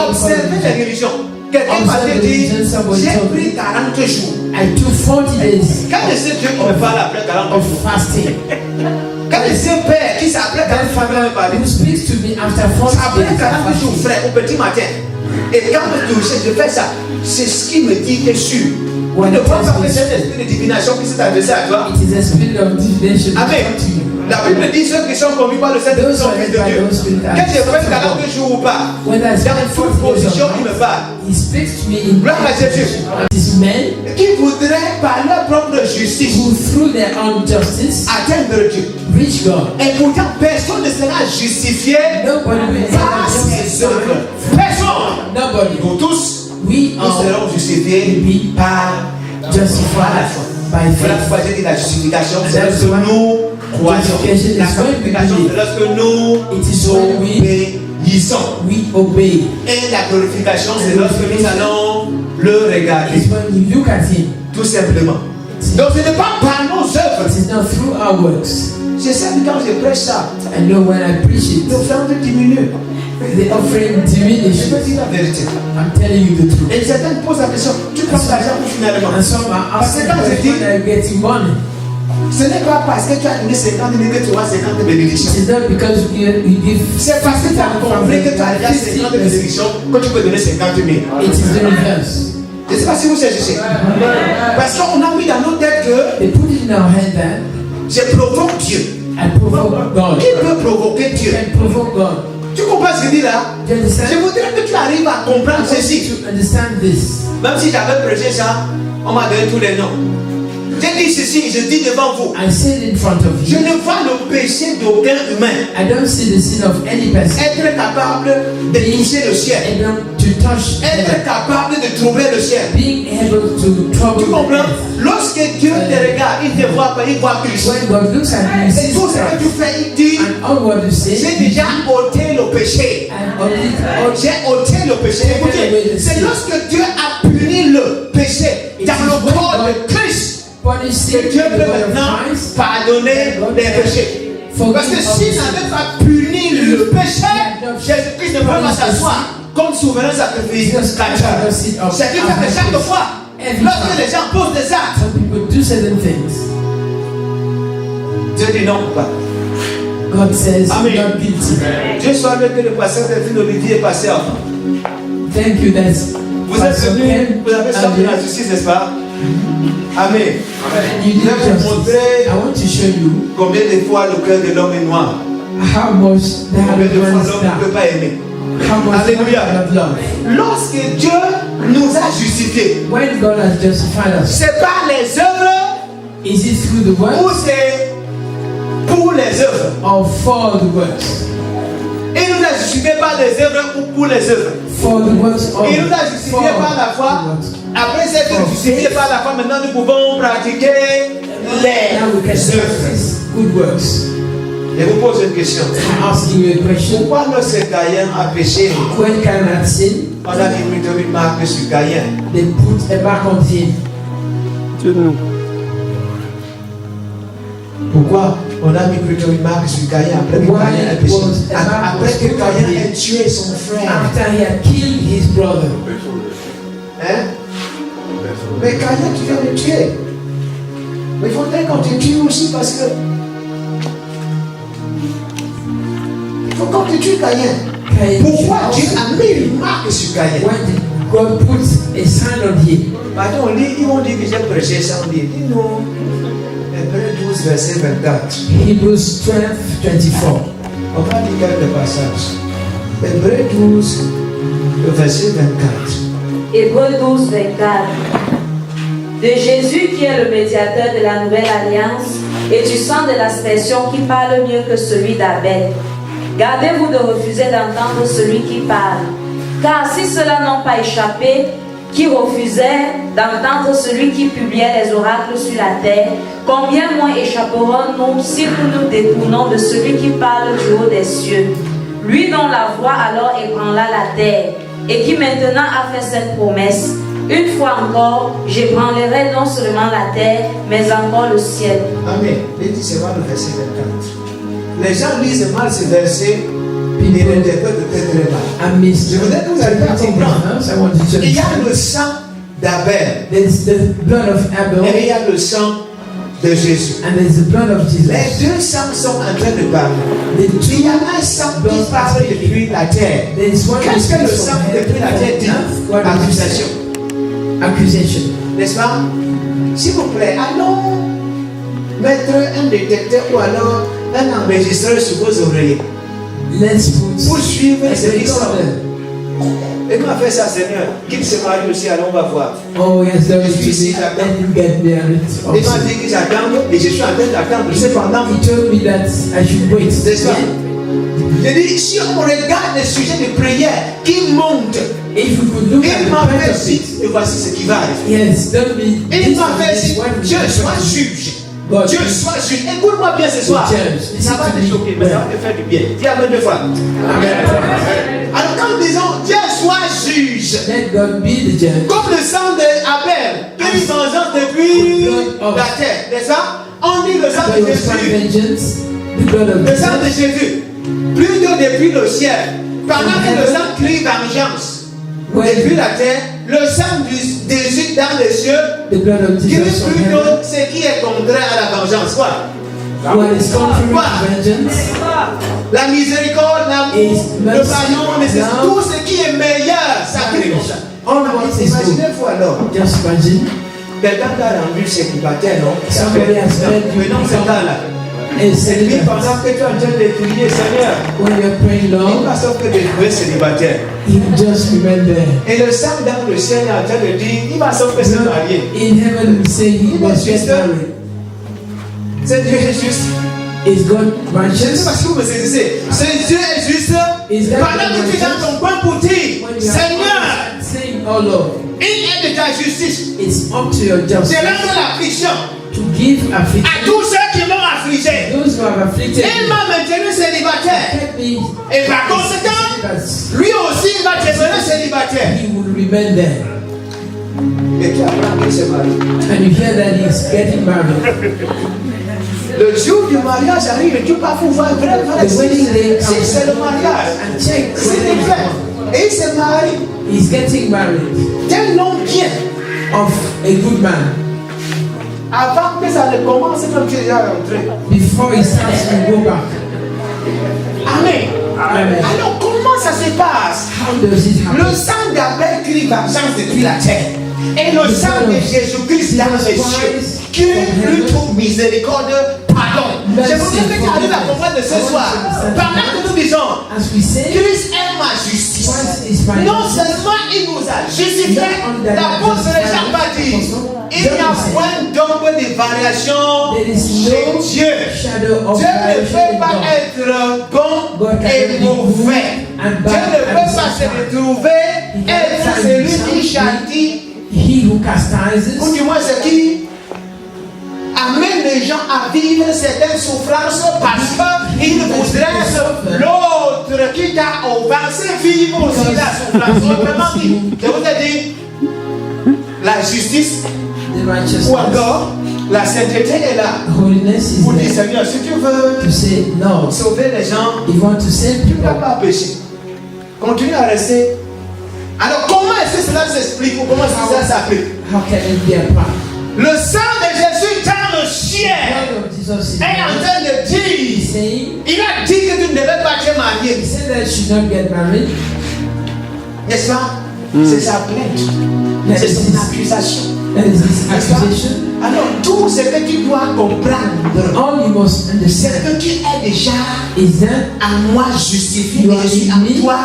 Observez les religions. Quelqu'un m'a dit, j'ai pris 40 jours. I took 40 days Quand je sais Dieu qui me parle après 40 of jours. fasting. Quand je sais Père qui s'appelait That 40 jours, il me parlait. who speaks to me after 40 Ça après days of 40 jours, fasting. frère, au petit matin. Et quand je fais ça, c'est ce qui me dit que je suis. When Ne it crois pas has que been- c'est un esprit de divination qui s'est adressé à toi. It is a spirit of divination that Amen. comes to you. La Bible dit ceux qui sont conduits par le Saint-Esprit sont fils de Dieu. Que j'ai fait 40 jours ou pas, When I dans spend toute 40 days position of qui me fasting, parle. he speaks to me in Gloire à Jésus. these men Qui voudraient par leur propre justice who through their own justice atteindre Dieu. reach God. Et pourtant, personne ne sera justifié Nobody will par ses œuvres. Personne. Nobody. Nous tous, We nous are serons justifiés par justified by Voilà faith. pourquoi j'ai dit la justification, c'est lorsque nous croyons. Justification is La when we sanctification, believe. c'est lorsque nous It is when we- obéissons. We obey. Et la glorification, c'est lorsque nous allons le regarder. It's when we look at Him. Tout simplement. Donc ce n'est pas par nos œuvres. It is not through our works. Je sais que quand je prêche ça, I know when I preach it, l'offrande diminue. the offering Je diminishes. peux dire la vérité. I'm telling you the truth. Et certains posent la question, tu prends l'argent pour finalement. And some are Parce que asking quand je dis, when I'm getting money. ce n'est pas parce que tu as donné 50 000 que tu auras 50 It bénédictions. is not because you give. C'est parce que tu as compris que tu as déjà 50 bénédictions que tu peux donner 50 000. It is the reverse. Je ne sais pas si vous saisissez. Parce qu'on a mis dans nos têtes que They put it in our head that je provoque Dieu. I provoke God. Qui peut provoquer You Dieu? can provoke God. Tu comprends ce que je dis là? Do you Je understand? voudrais que tu arrives à comprendre I want ceci. you to understand this. Même si j'avais prêché ça, on m'a donné tous les noms. J'ai dit ceci, je dis devant vous. I say it in front of Je you. ne vois le péché d'aucun humain I don't see the sin of any person être capable de toucher le ciel, able to touch être heaven, capable de troubler le ciel. being able to trouble Tu the comprends? earth. Lorsque Dieu te regarde, il ne voit pas, il voit Christ. When God looks at you, he Et sees tout ce que Christ. tu fais, il dit, And all what you say, j'ai déjà ôté le péché. and all J'ai ôté le péché. Écoutez, c'est lorsque Dieu a puni le péché dans le corps de Christ punish sin que Dieu in the peut body of maintenant Christ. pardonner les péchés. Parce que s'il n'avait pas puni le péché, Jésus-Christ ne peut pas s'asseoir comme souverain sacrificateur. C'est qui fait que chaque fois, lorsque les gens posent des actes, Some people do certain things. Dieu dit non, pas. God says, Amen. you're not guilty. Dieu soit que le pasteur Delphine Olivier est passé avant. Thank you, that's Vous êtes Pastor venu, Ken. vous avez sorti la justice, n'est-ce pas? Amen. You Je did vais vous justice. montrer I want to show you combien de fois le cœur de l'homme est noir. how much the Combien de fois heart l'homme ne peut is pas aimer. how much Alléluia. of love. Lorsque Dieu nous a justifiés, When God has justified us, c'est par les œuvres is it through the ou works c'est pour les œuvres? or for the works? Il nous a justifiés par les œuvres ou pour les œuvres? For the works or Il nous a justifiés par la foi. the works. Après s'être justifiés par la foi, maintenant nous pouvons pratiquer Now we can les œuvres. practice good works. Je vous pose une question. I'm asking you a question. Pourquoi lorsque Caïn a péché, When Cain had sinned, on a mis plutôt une marque sur Caïn? they put a mark on him. Pourquoi on a mis plutôt une marque sur Caïn après que Caïn a péché? Après que Caïn ait tué son frère. After he had killed his brother. Hein? Mais Caïn, tu viens de tuer. Mais il faudrait qu'on te tue aussi parce que. Il faut qu'on te tue Caïn. Cain Pourquoi should Dieu also- a mis une marque sur Caïn? When did God put a sign on him? Pardon, ils vont dire que j'ai prêché ça, on dit non. Hébreux 12, verset 24. Hebrews 12:24. On va lire quelques passages. Hébreux 12, verset 24. Hébreux 12, 24. De Jésus qui est le médiateur de la nouvelle alliance et du sang de l'aspersion qui parle mieux que celui d'Abel. Gardez-vous de refuser d'entendre celui qui parle. Car si ceux-là n'ont pas échappé, qui refusaient d'entendre celui qui publiait les oracles sur la terre, combien moins échapperons-nous si nous nous détournons de celui qui parle du haut des cieux, lui dont la voix alors ébranla la terre, et qui maintenant a fait cette promesse. Une fois encore, j'ébranlerai non seulement la terre, mais encore le ciel. Amen. Lisez-moi le verset 24. Les gens lisent mal ce verset, puis ils l'interprètent peut-être mal. Je voudrais que vous arriviez à comprendre. Il y a le sang d'Abel. There's the blood of Abel. Et il y a le sang de Jésus. And there's the blood of Jesus. Les deux sangs sont en train de parler. Il y a un sang qui parle depuis la terre. Qu'est-ce que le sang depuis la terre dit? Accusation. Accusation. N'est-ce pas? S'il vous plaît, allons mettre un détecteur ou alors un enregistreur sur vos oreillers. Let's put Pour suivre ce qui sort. recorder. Et m'a fait ça, Seigneur. Qu'il se marie aussi, allons, on va voir. Oh yes, there is music. Let him get married. Il m'a dit que j'attends et je suis en train d'attendre. Cependant, He told me that I should wait. n'est-ce pas? Je dis, si on regarde les sujets de prière qui montent, If you could look at il the m'a fait part of aussi, it, et voici ce qui va arriver. yes, don't be. Il m'a fait aussi, Dieu soit juge. God, Dieu soit juge. Écoute-moi bien ce soir. judge. Ça va te choquer, mais ça va te faire du bien. Dis amen deux fois. Alors quand nous disons Dieu soit juge, Let God be the judge. comme le sang d'Abel, pris vengeance depuis la terre, n'est-ce pas? On dit le sang de There was one Jésus, vengeance, the blood of le sang de Jesus. Jésus, plutôt depuis le ciel. Pendant que le sang crie vengeance depuis la terre, le sang de Jésus dans les cieux The blood of crie Jesus from plutôt heaven. ce qui est contraire à la vengeance. Quoi? What is contrary to vengeance La miséricorde, l'amour, le pardon, tout ce qui est meilleur, ça crie comme ça. Imaginez-vous alors, Just imagine. quelqu'un t'a rendu célibataire, non? Somebody has made you Maintenant, c'est là, là. a Et puis celibacy. pendant que tu es en train de prier, Seigneur, When you're praying il long, va sauf que de trouver célibataire. you just remember. Et le sang dans le ciel est en train de dire, il va sauf que se marier. In heaven, we say he was get married. C'est Dieu est juste. Is God Je ne sais righteous? pas si vous me saisissez. C'est Dieu est juste. Is that Pendant que tu es dans ton coin pour dire, When you are Seigneur, saying, oh Lord, il est de ta justice. it's up to your Je justice rends l'affliction to give à affliction. tous ceux qui m'ont affligé. Those who have afflicted Il me, m'a maintenu célibataire. kept me Et par conséquent, lui aussi il va demeurer célibataire. he will remain there. Et tu apprends qu'il se marie. And you hear that he's getting married. Le jour du mariage arrive et tu vas pouvoir voir The wedding day si comes c'est le mariage. and check C'est whether le he's fait. one. Et il se marie. He's getting married Tel homme bien. of a good man. Avant que ça ne commence, comme tu es déjà rentré. Before he starts to go back. Amen. Amen. Alors comment ça se passe? How does it happen? Le sang d'Abel crie vengeance depuis la terre. Et le sang de Jésus-Christ dans les cieux crie plutôt miséricorde, pardon. Je voudrais que tu arrives à comprendre ce soir. Pendant que nous disons, As we say, Christ est ma justice. Christ is my Non justice. seulement il nous a justifié, l'apôtre Jean pas dit, il n'y a point d'ombre de variation There is chez no Dieu. shadow of Dieu ne variation peut in pas God. être bon God cannot et be mauvais. good and Dieu bad ne peut at the pas same se time. retrouver He être cannot celui find qui himself châtie, He who chastises, ou du moins ce qui amène les gens à vivre certaines souffrances parce qu'il voudrait l'autre qui t'a offensé vivre aussi la souffrance. Autrement dit, je vous ai dit, la justice the righteousness, ou encore la sainteté est là holiness is pour dire there Seigneur, si tu veux to say, no, sauver les gens, you want to save tu ne vas people. pas pécher. Continue à rester. Alors comment est-ce que cela s'explique ou comment est-ce que ça s'applique? How can it be apart? Le sang de Jésus dans le ciel The blood of Jesus is est en train de He's dire, saying, il a dit que tu ne devais pas te he marier. said that you should not get married. N'est-ce pas? C'est sa plainte. That C'est is son his, accusation. That is this accusation. Alors tout ce que tu dois comprendre, All you must c'est understand que tu es déjà is that à moi justifié, You et are je suis in en me, toi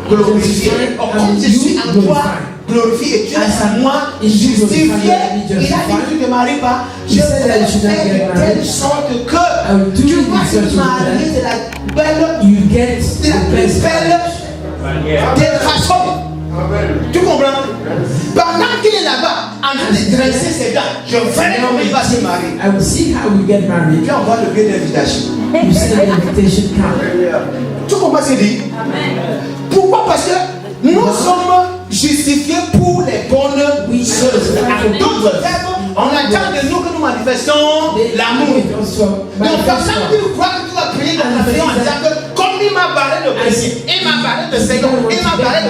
glorifié. justified, Or, and comme je you suis en toi glorified. glorifié et tu es As en moi in you justifié, glorified, and me il a dit justified. que tu ne te maries pas. Je He said that you should not fais get de telle married. sorte I will que do tu it vas in such te a marier way de la belle, you get de la the plus best belle marriage. des façons. Tu comprends? Pendant qu'il est là-bas, en train de dresser ses dents, je verrai comment il va se marier. I will see how we get married. Puis on voit le billet d'invitation. You see the invitation card. Tu comprends ce que je dis? Pourquoi? Parce que nous sommes justifiés pour les bonnes choses. En d'autres termes, on attend de nous que nous manifestons l'amour. Donc, personne qui croit que tu vas prier dans la maison en disant que comme il m'a parlé de premier, il m'a parlé de second, il m'a parlé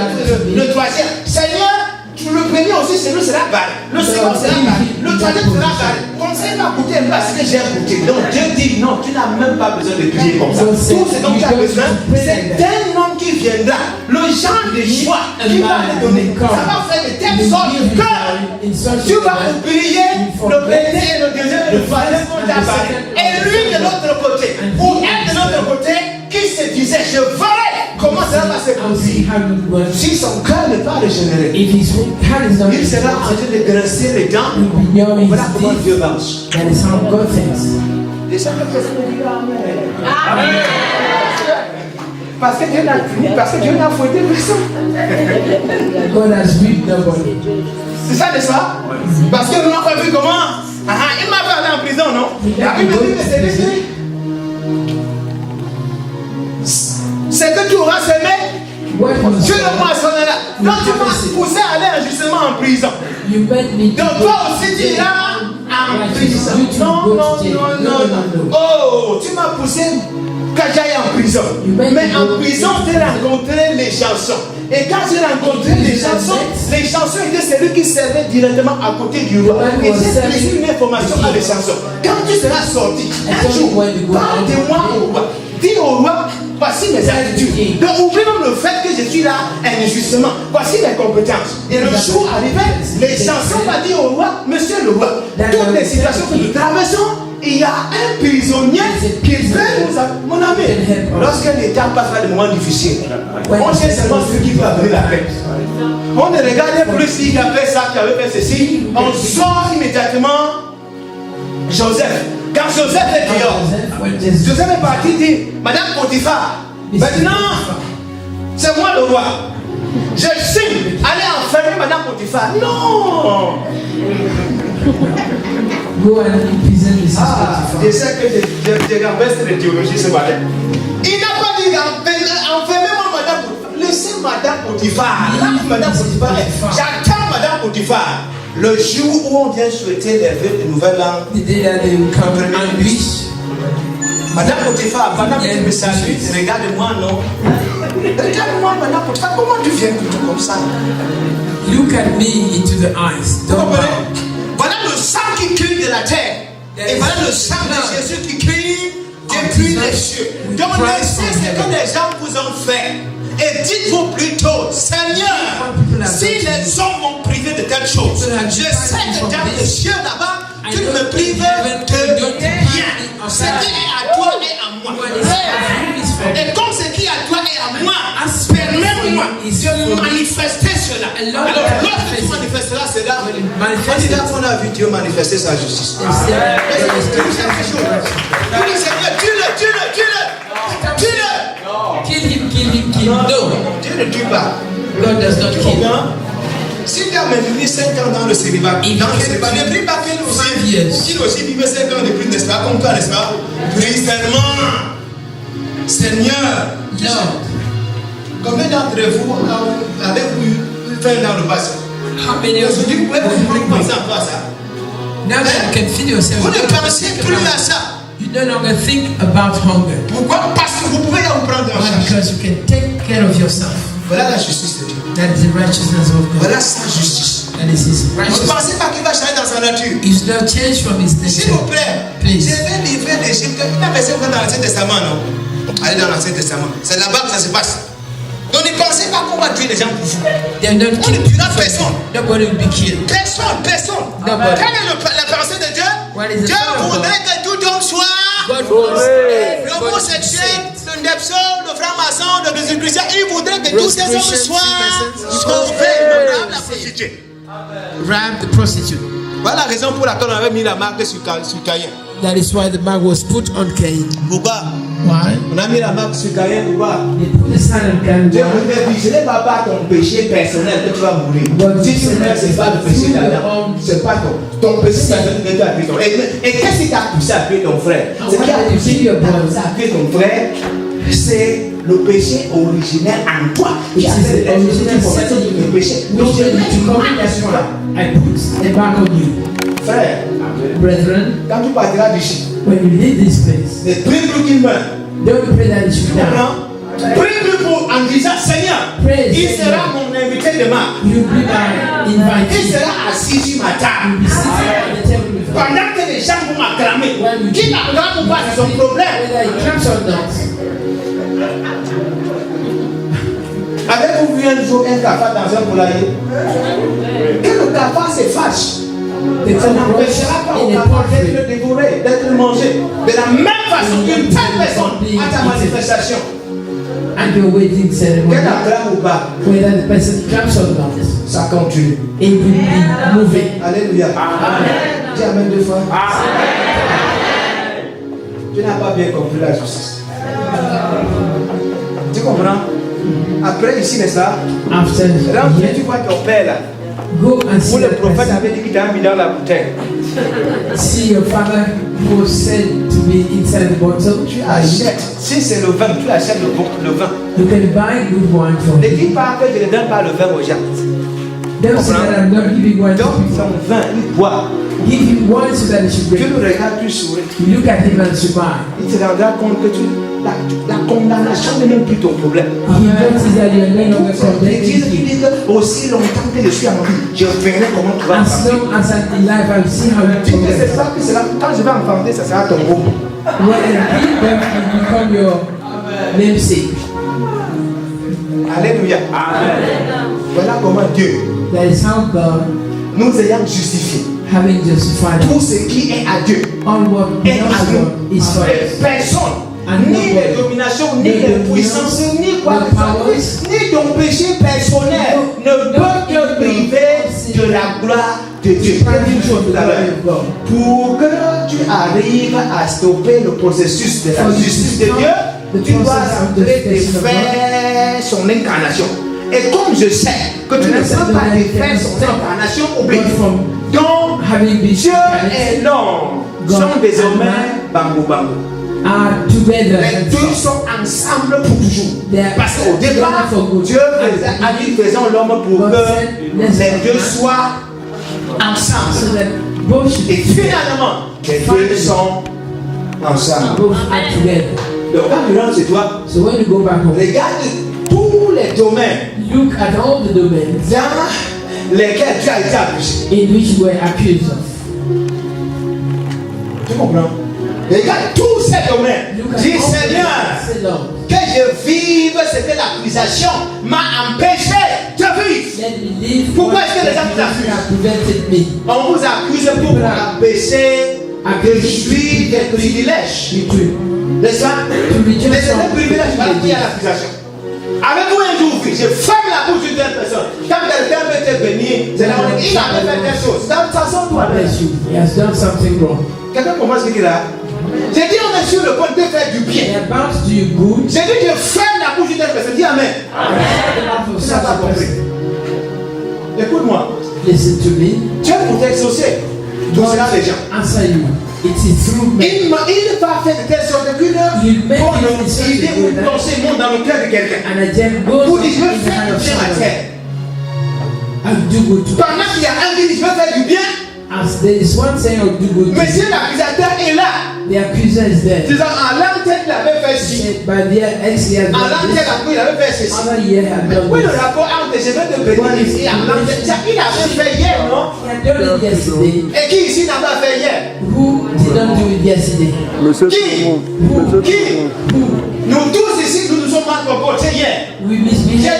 de troisième. Seigneur, le premier aussi, c'est nous sera barré. Le second sera barré. Le troisième sera barré. Comme ça, il va goûter un peu à ce que j'ai goûté. Donc Dieu dit non, tu n'as même pas besoin de prier comme ça. Tout ce dont tu as besoin, c'est d'un homme qui viendra. Le genre de choix qu'il va te donner. Ça va faire de telle sorte que tu vas oublier le premier et le deuxième et le troisième qu'on t'a barré. Et lui de l'autre côté, ou elle de l'autre côté, qui se disait, je verrai comment ça va se I'll see produire. how it works. Si son cœur n'est pas régénéré, If his hand is not il sera en train de grincer les dents. will be gnawing Voilà comment his Dieu teeth. marche. That is how God thinks. Et chaque personne dit Amen. Parce que Dieu n'a fini, parce que Dieu n'a fouetté personne. God has whipped nobody. C'est ça, n'est-ce pas? Parce que nous n'avons pas vu comment. Il m'a fait aller en prison, non? La Bible dit que c'est décrit. C'est que tu auras semé, What was Dieu le moissonnera. Donc tu m'as poussé à aller injustement en prison. you made me Donc toi aussi tu iras en prison. Non. Oh, tu m'as poussé que j'aille en prison. Mais en prison, j'ai rencontré les chansons. Et quand j'ai rencontré les chansons étaient celui qui servait directement à côté du roi. Et j'ai pris une information à les chansons. Quand tu seras sorti, un jour, parle de moi au roi. Dis au roi, voici mes attitudes. Donc oublie même le fait que je suis là injustement. Voici mes compétences. Et le jour arrivé, les chansons vont dire au roi, monsieur le roi, toutes les situations que nous traversons, il y a un prisonnier qui peut nous appeler. Mon ami, lorsque l'État passe par des moments difficiles, on sait seulement celui qui peut amener la paix. On ne regardait plus s'il a fait ça, qui avait fait ceci. On sort immédiatement Joseph. Quand Joseph est dehors, Joseph est parti dire, Madame Potiphar, maintenant, c'est moi le roi. Je signe, allez enfermer Madame Potiphar. Non! go and imprison Mrs. Je sais que j'ai renversé les théologies ce matin. Il n'a pas dit enfermez-moi Madame Potiphar. Laissez Madame Potiphar. Là, Madame Potiphar est. J'attends Madame Potiphar. Le jour où on vient souhaiter les vœux de nouvelle langue. The day that they will come and wish. Madame Potiphar, pendant que tu me salues, regarde-moi, non? Regarde-moi, Madame Potiphar, comment tu viens tout comme ça? Look at me into the eyes. Vous Don't comprenez? bow. Voilà le sang qui crie de la terre. Et voilà le sang de Jésus qui crie depuis les cieux. Donc laissez ce que les gens vous ont fait. Et dites-vous plutôt, Seigneur, si les hommes m'ont privé de quelque chose, je sais que dans les cieux là-bas, tu ne me prives de rien. Ce qui est à toi et à moi. Et comme ce qui est à toi et à moi, permets-moi de manifester cela. Alors, lorsque tu manifesteras cela, on dit là qu'on a vu Dieu manifester sa justice. Kill him. No. Dieu ne tue pas. God does not kill. Si tu as maintenu 5 ans dans le célibat, ne prie pas qu'il aussi vivait 5 ans de plus, n'est-ce pas? Comme toi, n'est-ce pas? Prie seulement. Seigneur, combien d'entre vous avez faim dans le passé? How many of Aujourd'hui, vous pouvez you penser encore à ça. now that you can feed yourself? Vous ne pensez plus à ça. You no longer think about hunger. Pourquoi? Parce que vous pouvez vous prendre en Why? charge. Because you can take care of yourself. Voilà la justice de Dieu. That is the righteousness of God. Voilà sa justice. That is His Vous ne righteousness. pensez pas qu'il va changer dans sa nature. He should not change from His S'il nature. vous plaît, Please. je vais livrer d'Égypte. Il n'a personne dans l'Ancien Testament, non? Allez dans l'Ancien Testament. C'est là-bas que ça se passe. Donc ne pensez pas qu'on va tuer les gens pour vous. They're not On ne killed. tuera personne. Nobody will be killed. Personne. Nobody. Quelle est la pensée de Dieu? What is the Dieu plan of voudrait que tout homme soit God wants l'homosexuel, le nepsol, le franc-maçon, le musulman. Il voudrait que tous ces hommes soient sauvés. Même la prostituée. Ram the prostitute. Voilà la raison pour laquelle on avait mis la marque sur Caïn. That is why the mark was put on Cain. Pourquoi? Why? On a mis la marque sur Caïn. Pourquoi? They put the sign on Cain. Dieu voudrait dire, ce n'est pas ton péché personnel que tu vas mourir. Si tu meurs, ce n'est pas le péché d'Adam. Ce n'est pas ton péché personnel que tu as tué ton frère. Et qu'est-ce qui t'a poussé à tuer ton frère? Ce qui a poussé à tuer ton frère, c'est le péché originel en toi. It is the original sin Le péché. which Donc, led you to commit that one. I put a mark on you. frère, Brethren, quand tu partiras d'ici, when you leave this place, ne prie plus qu'il meure. don't pray that it should die. Non? Prie plus pour en disant Seigneur, Praise il the sera Lord. mon invité demain. You be my Il invitee. sera assis sur ma You table. be sitting at the table with God. Pendant que les gens vont m'acclamer, qui m'acclame ou pas, c'est son problème. Whether it comes or not. Avez-vous vu un jour un cafard dans un poulailler? Que le cafard se fâche. Ça n'empêchera pas au cafard d'être dévoré, d'être mangé. De la même façon, une telle personne à ta manifestation. And your wedding ceremony, Qu'elle acclame ou pas, whether the person comes or not, ça continue. it will be moving. Alléluia. Dis amen 2 fois. Tu n'as pas bien compris la justice. Tu comprends? Après ici, n'est-ce pas? After Rentre, tu here, vois ton père là. go and see Où le the prophète person. avait dit qu'il t'a mis dans la bouteille. See your father who was said to be inside the bottle. Tu achètes. Si c'est le vin, tu achètes le vin. You can buy good wine for Ne him. dis pas que je ne donne pas le vin aux gens. Don't say that I'm not giving wine to Donc, people. son vin, il boit. Give him wine so that he should Tu drink. le regardes, tu souris. You look at him and smile. Il se rendra compte que la condamnation n'est même plus ton problème. He notices that you're no longer L'église qui condemning him. dit que aussi longtemps que je suis en vie, je verrai comment tu vas As enfanter. long as I'm in life, I'll see how you Tu ne sais progress. pas que cela, quand je vais enfanter, ça sera ton groupe. When I give them, you become your namesake. Alléluia. Voilà comment Dieu, That is how God, nous ayant justifié having justified tout ce qui est à Dieu, all what et belongs à to God, is for nous. us. Personne, ni les dominations, ni les puissances, ni quoi que ce soit, ni ton péché personnel ne peut te priver de la gloire de Dieu. Je t'ai dit une chose tout à l'heure. Pour que tu arrives à stopper le processus de la justice de Dieu, tu dois rentrer et faire son incarnation. Et comme je sais que tu ne peux pas faire son incarnation, oublie. Donc, Dieu et l'homme sont désormais bango bango. Are together. Les deux sont ensemble pour toujours. They are Parce qu'au départ, together for good. Dieu a dit faisons l'homme pour que les deux soient So ensemble. that both should Et be together. finalement, les deux sont ensemble. Both are together. Donc quand tu rentres chez toi, So when you go back home, regarde tous les domaines look at all the domains dans lesquels tu as été accusé. in which you were accused of. Tu comprends? Regarde tous ces domaines. Look at Dis all the Seigneur, domains. Say, Lord, que je vive ce que l'accusation m'a empêché de vivre. let me live. Pourquoi what est-ce que les gens vous have prevented me? On vous accuse pour vous empêcher de jouir des privilèges. You too. N'est-ce pas? Les privilèges, voilà qui est l'accusation. Avez-vous un jour vu, je ferme la bouche d'une telle personne. Quand quelqu'un veut te bénir, c'est là où il avait fait telle chose. Dans ta façon, toi. Bless you. He has done something wrong. Quelqu'un comprend ce qu'il a? J'ai dit, on est sur le point de faire du bien. They are about to do you good. J'ai dit, je ferme la bouche d'une telle personne. Dis Amen. For Tu such n'as pas a compris. person. Écoute-moi. Listen to me. Dieu pour t'exaucer. Tout cela, les gens. Answer you. It is through me. Il va faire de telle sorte qu'une Il met bonne une décision idée de ou Dieu. pensée monte dans le cœur de quelqu'un. And a gem goes Pour in dire, je veux the faire hand du of bien à someone. terre. I'll do good to Pendant qu'il y a un qui dit, je veux faire du bien, As there is one saying, I'll do good to mais si l'accusateur est là, the accuser is there. disant, en l'an tel, il avait fait ci. Said, by the ex, he has En l'an done tel, this. après, il avait fait ceci. Other year had done Oui, le this. rapport entre je vais te bénir ici, en l'an tel, il avait fait hier, non? He had done it yesterday. Et qui ici n'a pas fait hier? Who did not do it yesterday? Monsieur Qui? Tout le monde. Monsieur Qui? Tout le monde. Nous tous ici, nous nous sommes mal comportés hier. We misbehaved J'ai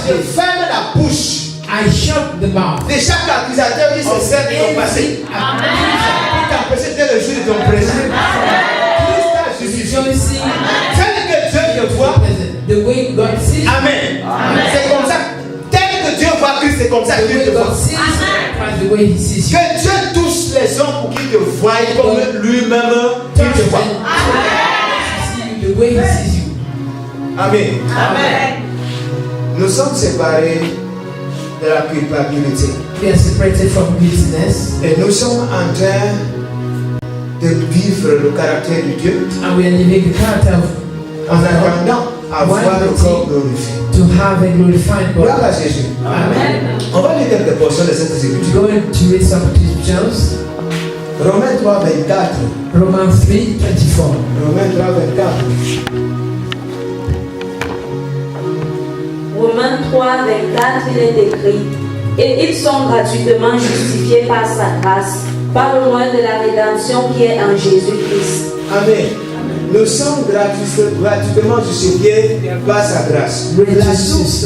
je ferme la bouche I shut the mouth. de chaque accusateur qui se sert de ton passé. Pour t'empêcher de le jour de ton présent. Christ t'a justifié. Rejoicing. Tel que Dieu te voit. The way God sees. Amen. C'est comme ça. Tel que Dieu voit Christ, c'est comme ça The qu'il way te voit. God sees. Christ, the way He sees you. Que Dieu touche les hommes pour qu'ils te voient comme lui-même il te voit. The way He sees you. Amen. Nous sommes séparés de la culpabilité. We are separated from guiltiness, Et nous sommes en train de vivre le caractère de Dieu and we are living the character of en attendant à voir le corps glorifié. to have a glorified Gloire body. à Jésus. Amen. On va lire quelques portions de cette écriture. Going to read some scriptures. Romains 3, 24. Romans 3:24. Romains 3, 24. Romains 3, 24, il est écrit: Et ils sont gratuitement justifiés par sa grâce, par le moyen de la rédemption qui est en Jésus-Christ. Amen. Nous sommes gratuitement justifiés par sa grâce. La source,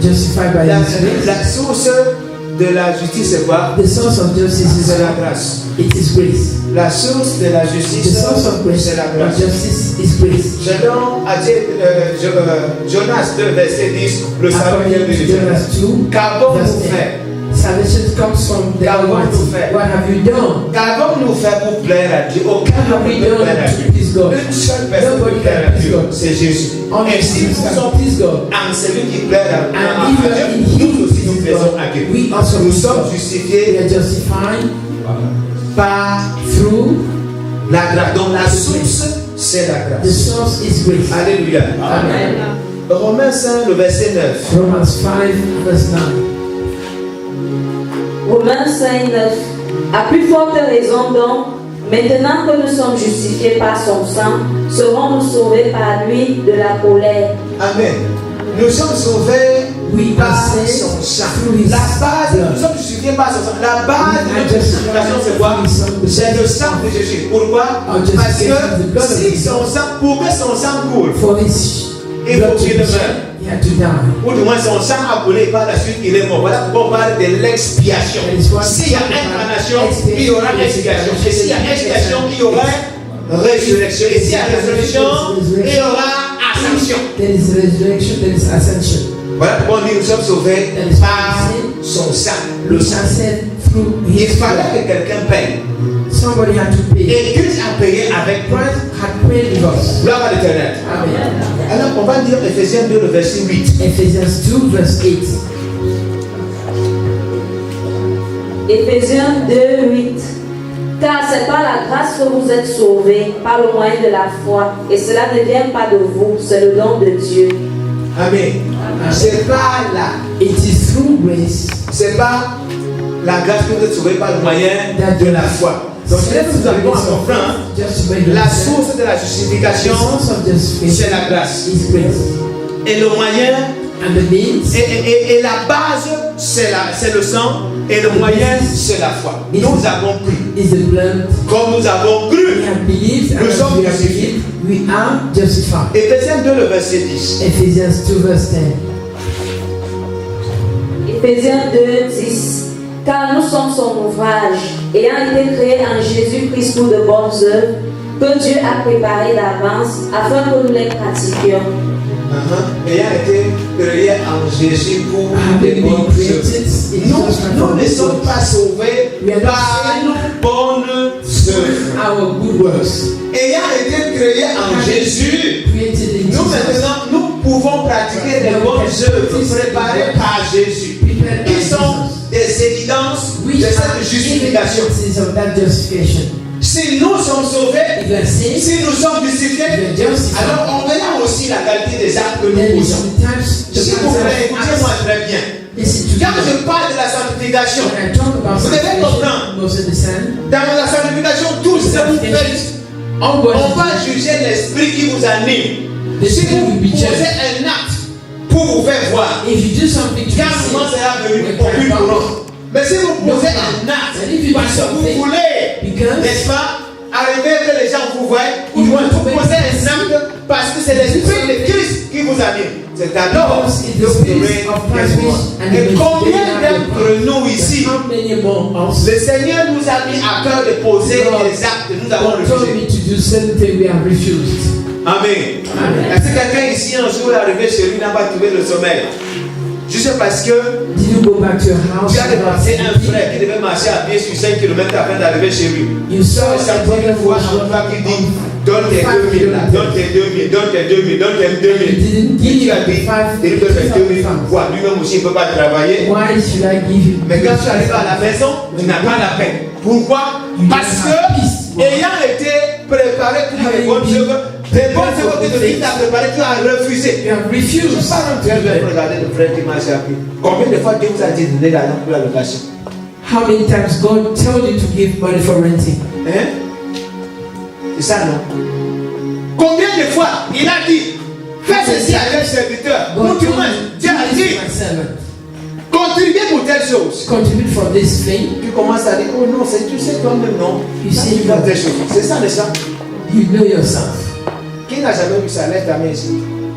Justified by His grace. la source de la justice, c'est quoi? The source of justice is C'est la grâce. it is grace. La source de la The justice, source of grace c'est la of grâce. justice is grace. Selon Jonas 2, verset 10, le salut vient de According to Dieu. Jonas 2, Qu'avons-nous verse 10, fait? salvation comes from the Qu'avons-nous fait? Almighty. What have you done? Qu'avons-nous fait pour plaire à Dieu? Aucun What have ne we peut plaire à done to Dieu. please God? Une seule personne Nobody peut plaire can à please Dieu, God. c'est Jésus. Only Et si Jesus nous can sommes please God. en celui qui plaire à And if we are in Dieu, nous aussi Him, nous plaisons à Dieu. we also Nous please sommes God. We justifiés are justified par through la grâce. Donc la source, c'est la the grâce. source is grace. Alléluia. Amen. Romains 5, le verset 9. Romans 5 verse 9. Romains 5, 9. À plus forte raison donc, maintenant que nous sommes justifiés par son sang, serons-nous sauvés par lui de la colère. Amen. Nous sommes sauvés We par are saved son sang. through His La base, blood. nous sommes justifiés par son sang. La base de notre justification, c'est quoi? C'est le sang de Jésus. Pourquoi? Parce que si son sang, pour que son sang coule, For His il blood faut to qu'il be meure. shed, He had to die. Ou du moins son sang a coulé, par la suite il est mort. Voilà pourquoi on parle de l'expiation. S'il y a incarnation, il y aura expiation. Et s'il y a expiation, il y aura résurrection. Et s'il y a résurrection, il y aura ascension. There is resurrection, there is ascension. Voilà pourquoi on dit nous sommes sauvés par son sang. Le We sang. are saved through Il His fallait blood. que quelqu'un paye. Somebody had to pay. Et Christ a payé avec toi. Christ had paid with us. Gloire à l'éternel. Amen. Alors on va lire Ephésiens 2, le verset 8. Ephesians 2 verse 8. Éphésiens 2, 8. Car c'est par la grâce que vous êtes sauvés, par le moyen de la foi, et cela ne vient pas de vous, c'est le don de Dieu. Amen. C'est pas là. It is through grace C'est pas la grâce que vous êtes sauvés par le moyen de la foi. Donc c'est là que nous arrivons à comprendre just to make la source de la justification, the source of justification c'est la grâce. is grace. Et le moyen, And the means et la base, c'est le sang. Et le moyen, c'est la foi. Nous avons cru. is the blood. Comme nous avons We cru, have believed and nous as sommes we have justifiés. believed, we are justified. Éphésiens 2, le verset 10. Ephesians 2 verse 10. Éphésiens 2, 10. Car nous sommes son ouvrage, ayant été créés en Jésus-Christ pour de bonnes œuvres, que Dieu a préparées d'avance afin que nous les pratiquions. Ayant été créé en Jésus pour des Having bonnes been œuvres. created in Nous Jesus ne sommes pas sauvés par nos bonnes œuvres. our good works. Ayant été créés en Jésus, Created in nous Jesus. maintenant, nous pouvons pratiquer des bonnes œuvres préparées par Jésus, qui sont des évidences de We are cette justification. evidences of that justification. Si nous sommes sauvés, If you are saved, si nous sommes justifiés, if you are justified, alors on verra aussi la qualité des actes que then nous is posons. sometimes the S'il vous plaît, écoutez-moi très bien. Listen to Quand me. je parle de la sanctification, When I talk about vous devez sanctification, comprendre. you must understand. dans la sanctification, tout ce que vous faites, All on what va juger l'esprit qui vous anime. The Si spirit vous will be posez judged. un acte pour vous faire voir, If you do something to quand le moment receive, sera venu, when aucune time comes, courant. Mais si vous posez un acte, and if you do parce que vous something, voulez, because n'est-ce pas, arriver que les gens vous voient, ou You du moins want to vous make posez un them acte parce que c'est l'esprit de Christ qui vous anime. C'est alors Because it que is vous spirit devrez of être Christ moi. and Et the combien d'entre nous ici, How many among us? le Seigneur nous a mis à cœur de poser God, des actes que nous avons God told me refusés. to do something we have refused. Amen. Amen. Est-ce que quelqu'un ici un jour est arrivé chez lui n'a pas trouvé le sommeil? Juste parce que Did you go back to your house? tu as dépensé un frère qui devait marcher à pied sur 5 km afin d'arriver chez lui. You saw Ça a me brother une fois was un frère qui dit donne tes 2000 là, donne tes 2000, donne tes 2000, donne tes 2000. You didn't Et tu give as dit, il me donne mes 2000 pour quoi? Lui-même aussi il ne peut pas travailler. Why should I give you? Mais quand tu arrives à la maison, tu n'as pas la paix. Pourquoi? Parce que, ayant été préparé pour les bonnes œuvres que Dieu t'a préparé, tu as refusé. You have Je refused. ne pas en train de regarder le frère qui marche à pied. Combien de fois Dieu vous a dit de donner l'argent pour la location? How many times God told you to give money for renting? Hein? C'est ça, non? Combien de fois il a dit fais ceci à un serviteur? God Ou du told moins, you, Dieu a "This is dit my servant. contribuez pour telle chose. Contribute for this thing." Tu commences à dire oh non, c'est tu sais toi-même, non? You say Tu vois telle chose. C'est ça, n'est-ce pas? You know yourself. Qui n'a jamais vu ça? Lève ta main ici.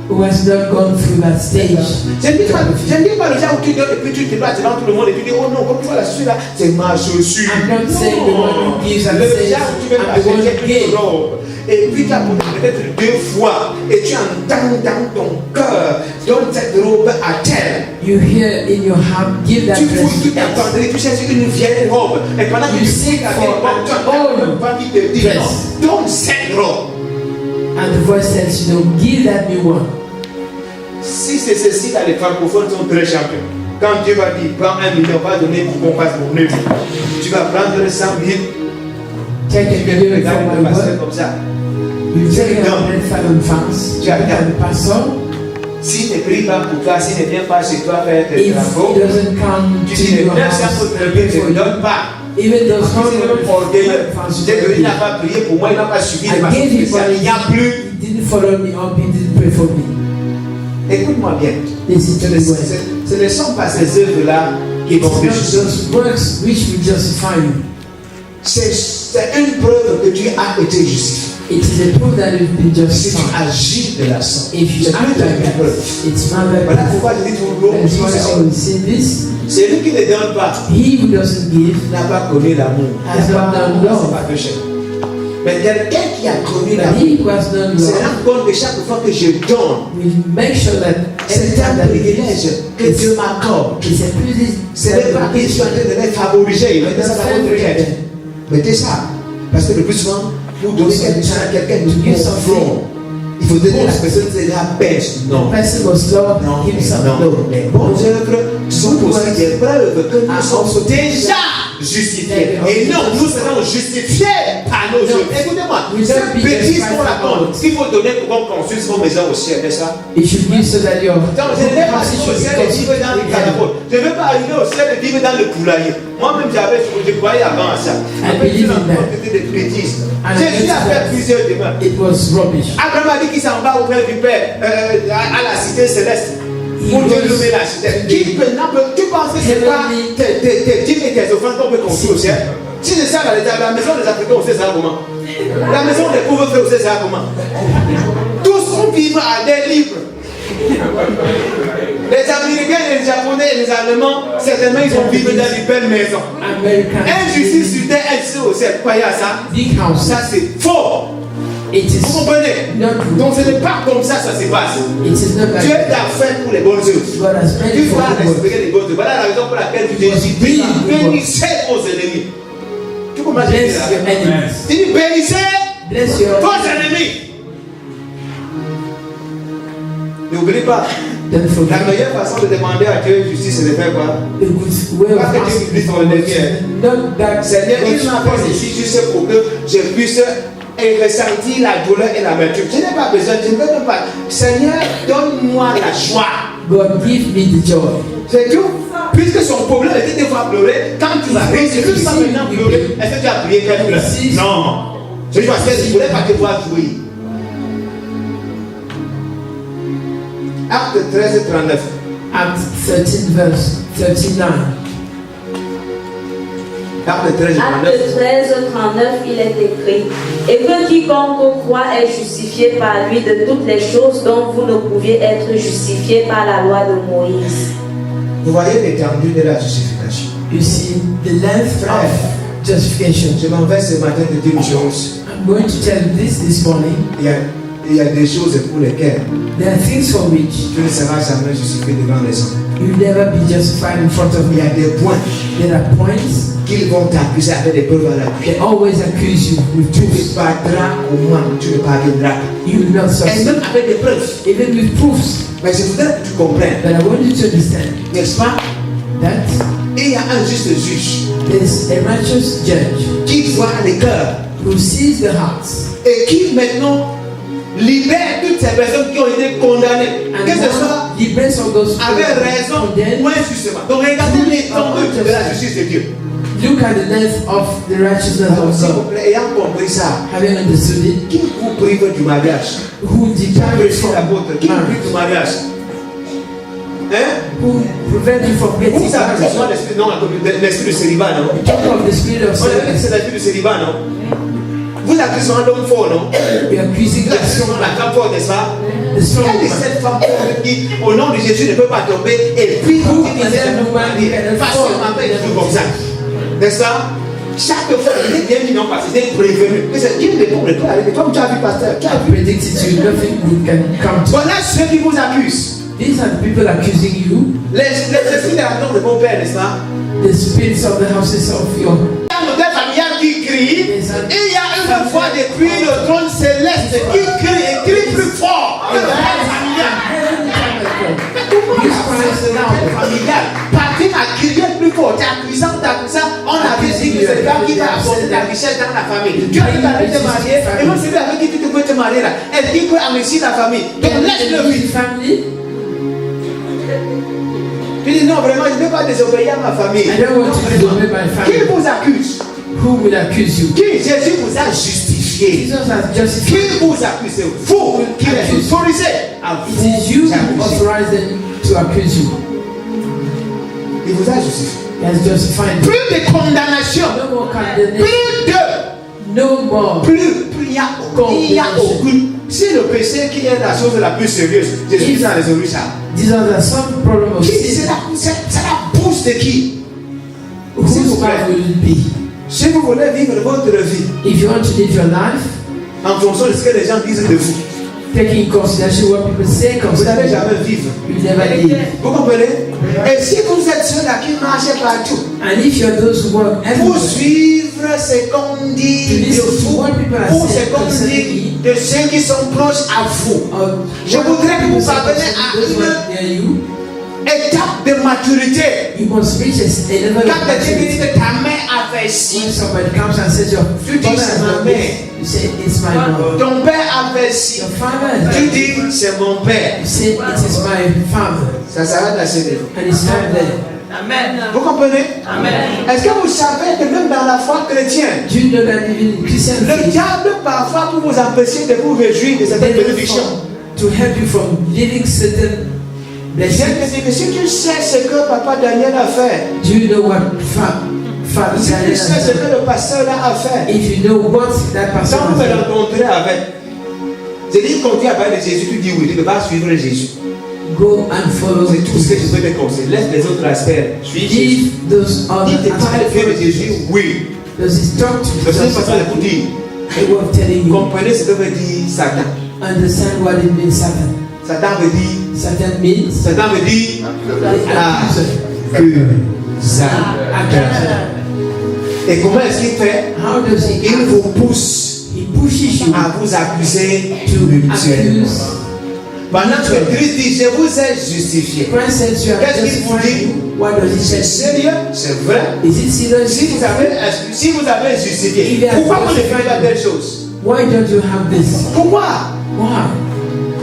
Who has not gone through that stage? Je ne dis pas le genre où tu donnes et puis tu te bats devant tout le monde et tu dis oh non, comme tu vois là, celui-là, c'est ma chaussure. I'm not saying the one who gives and Le says, genre où tu veux I'm the one who acheter gives. une robe et puis tu as peut-être 2 fois et tu entends dans ton cœur, donne cette robe à tel. You hear in your heart, give that Tu dress fouilles toute to ta us. penderie, tu cherches une vieille robe et pendant que You tu seek sais for an old pas qui te dit dress. non, donne cette robe. And the voice tells you, no, give that new one. Si c'est ceci là, les francophones sont très champions. Quand Dieu va dire, prends 1 million, va donner pour qu'on fasse mon œuvre. Tu vas prendre 100 000, Take a tu million regardes from le my pasteur word. comme ça. You take Take it down. 100,000 francs. Tu as Look at the pastor. S'il ne prie pas pour toi, s'il ne vient pas chez toi faire tes If travaux, he doesn't come tu to dis, your les house 900 pour te and lever, pray for ne you, donne pas. even those Parce que c'est même orgueilleux. 100,000 Dès qu'il n'a pas prié pour moi, il n'a pas suivi les I marches gave him spéciales. Il n'y a plus. He didn't follow me up. He didn't pray for me. Écoute-moi bien. Listen to the word. Ce ne sont pas ces œuvres-là qui vont te It's not justifier. those works which will justify you. C'est une preuve que tu as été justifié. It is a proof that you've been Si tu justified. agis de la sorte, If you c'est act plus like une that, preuve. it's not like Voilà that. pourquoi je dis toujours, That's why I always say this. c'est lui qui ne donne pas, He who doesn't give n'a pas connu l'amour. has not known C'est love. pas péché. Mais quelqu'un qui a connu But l'amour, he who has known se love rend compte que chaque fois que je donne, will make sure that every c'est time un that he privilège gives, que Dieu m'accorde. it's a privilege. Ce n'est pas que je suis en train de les favoriser, mais ça va être rejet. Mettez ça. Parce que le plus souvent, pour donner quelque chose à quelqu'un, nous confrontons. Il faut donner à la personne de la baisse. Non. The person must love Non, himself. non. No. Les bonnes œuvres sont aussi des preuves que nous sommes déjà justifiés. Et non, nous serons justifiés par nos œuvres. Écoutez-moi, cette bêtise qu'on raconte, ce qu'il faut donner pour qu'on construise vos maisons au ciel, n'est-ce pas? It should be so that your Donc, je ne vais pas arriver au ciel et vivre dans les catacombes. Je ne vais pas arriver au ciel et vivre dans le poulailler. Moi-même, je croyais avant à ça. Après, je me rends compte que c'était des bêtises. Jésus a fait plusieurs demeures. it was rubbish. Abraham a dit qu'il s'en va auprès du Père à la cité céleste. Pour Dieu nommer la cité. Tu penses que c'est pas tes dîmes et tes offrandes qu'on peut construire au ciel? Si c'est ça, la maison des Africains, on sait ça comment? La maison des pauvres frères, on sait ça comment? Tous vont vivre à des livres. Les Américains, les Japonais et les Allemands, certainement, ils vont vivre dans des belles maisons. American. Injustice sur terre, elle au ciel. Croyez à ça? Big house. Ça, c'est faux. It is Vous comprenez? not true. Donc, ce n'est pas comme ça que ça se passe. It is not Dieu like t'a fait pour les bonnes œuvres. God has made Tu it for vas good work. respecter les bonnes œuvres. Voilà la raison pour laquelle Jésus dit bénissez vos ennemis. Tu commences à dire Bless your enemies. Tu dis bénissez Bless your vos ennemis. N'oublie pas, Don't la forget. meilleure façon de demander à Dieu justice, c'est de faire quoi? The good way of Pas que Dieu asking puisse for te donner. not that Seigneur, il m'a God fait ici juste pour que je puisse ressentir la douleur et l'amertume. Je n'ai pas besoin, je ne veux même pas. Seigneur, donne-moi la joie. God give me the joy. C'est tout. Puisque son problème était de voir pleurer, quand tu vas réussir, tu vas maintenant pleurer. Est-ce que tu as prié qu'elle pleure? Non. Je dis parce qu'elle ne voulait pas te voir jouir. Acte 13 et 39. Acts 13 verse 39. Acte 13, 39. Acte 13, 39, il est écrit: et que quiconque croit est justifié par lui de toutes les choses dont vous ne pouviez être justifié par la loi de Moïse. Vous voyez l'étendue de la justification. You see the length of justification. Je m'en vais ce matin te dire une chose. I'm going to tell you this morning. Il y a des choses pour lesquelles There are things for which tu ne seras jamais justifié devant les hommes. you'll never be justified in front of Il y me. a des points There are points qu'ils vont t'accuser avec des preuves à l'appui. they always accuse you with Tu proofs. te battras au moins, tu ne parviendras pas. You will not Et succeed. même avec des preuves. Even with proofs. Mais je voudrais que tu comprennes, But I want you to understand n'est-ce pas? that Il y a un juste juge there's a righteous judge qui voit les cœurs who sees the hearts et qui maintenant libère toutes ces personnes qui ont été condamnées. and Que ce soit now liberates all those who avec are raison condemned. ou injustement. Donc regardez l'étendue de la justice de Dieu. Look at the length of the righteousness Alors, of s'il vous God. plaît, ayant compris ça, Having understood it, qui vous prive du mariage? who deprive you Précise from l'apôtre, qui vous prive marriage, du mariage? Hein? who prevent you from getting Vous savez, c'est married. l'esprit, non, l'esprit de célibat, non? Talk of the spirit of On a dit que c'est sin. l'esprit de célibat, non? Vous accusez un homme fort, non? You're accusing Vous the accusez strong la man. femme forte, n'est-ce pas? The strong Quelle est man. cette femme forte qui, au nom de Jésus, ne peut pas tomber et puis Who qui is disait that woman who can fall? facilement pas être comme ça? N'est-ce pas? Chaque fois, il est bien dit non parce qu'il est prévenu. Mais c'est Dieu ne peut pas arriver. Toi, tu as vu, pasteur, tu as I vu. predicted to you nothing good can come to. Voilà ceux qui vous accusent. These are the people accusing you, Les esprits de la maison de mon père, n'est-ce pas? the spirits of the houses of your. Il y a un modèle familial qui crie. Et il y a une voix depuis le trône céleste qui crie et crie plus fort que le modèle familial. Mais comment on appelle cela en familial? Partir à crier plus fort, t'accusant, on avait dit que c'est toi qui va apporter la richesse dans la famille. Tu as dit qu'elle te marier, et même celui avec qui tu peux te marier là, elle dit peut enrichir la famille. Donc laisse-le vivre. Family. Tu dis non, vraiment, je ne veux pas désobéir à ma famille. I don't want to disobey my Qui family. vous accuse? Who will accuse you? Qui? Jésus vous a justifié. Jesus has justified. Qui vous accuse? C'est vous qui les autorisez à It vous is you who accuser. authorized them to accuse you. Il vous a justifié. He has justified you. Plus de condamnation. No more condemnation. Plus de. No more. Plus il n'y a aucune. Si le péché qui est la chose la plus sérieuse, Jésus a résolu ça. These are the some problem of Qui? sin. C'est la bouche de qui? Whose S'il vous plaît. mouth will it be? Si vous voulez vivre votre vie If you want to live your life, en fonction de ce que les gens disent de vous, taking in consideration what people say vous n'allez concerning jamais vivre. you, you never live. Vous comprenez? Et si vous êtes ceux-là qui marchent partout, And if you're those who work pour everywhere, suivre ce qu'on dit de vous, ou ce qu'on dit de ceux qui sont proches à vous, je voudrais que vous parveniez à une étape de maturité. you must reach a level Quand of Dieu dit maturity. que ta main a fait When ci, somebody comes and says your Tu dis, father c'est has ma done mère. this, you say it's my mom. ton père a fait ci, Your father has tu done dis this. c'est mon père. You say it is my father. Ça s'arrête à ce niveau. And it's not there. Vous comprenez? Est-ce que vous savez que même dans la foi chrétienne, Do you know that even in Christian le faith, diable parfois pour vous empêcher de vous réjouir de certaines bénédictions. to help you from living certain Je viens blessings? de dire que si tu sais ce que papa Daniel a fait, Do you know what Father si tu Daniel sais has ce done? que le pasteur là a fait, If you know what that person quand vous has me done, rencontrez avec, je dis quand tu as parlé de Jésus, tu dis oui, tu ne vas pas suivre Jésus. go and follow C'est tout ce que je Jesus. peux te conseiller. Laisse les autres aspects. Suis Jésus. Give those Il other te parle aspects de for Jésus, Jesus. oui. Does he talk to La seule Jesus? façon de vous dire, They were telling you, comprenez ce que veut dire Satan. understand what it means, Satan. Satan veut dire, Satan means Satan veut dire accuser. accusateur. Et comment est-ce qu'il fait? How does he Il act? vous pousse He pushes you à vous accuser to mutuellement. accuse. Pendant que Christ dit, je vous ai justifié. Christ says you are Qu'est-ce qu'il vous justified. dit? What does he C'est say? sérieux, c'est vrai. Is it serious? Si vous avez justifié, pourquoi vous ne faites pas telle chose? Why don't you have this? Pourquoi? Why?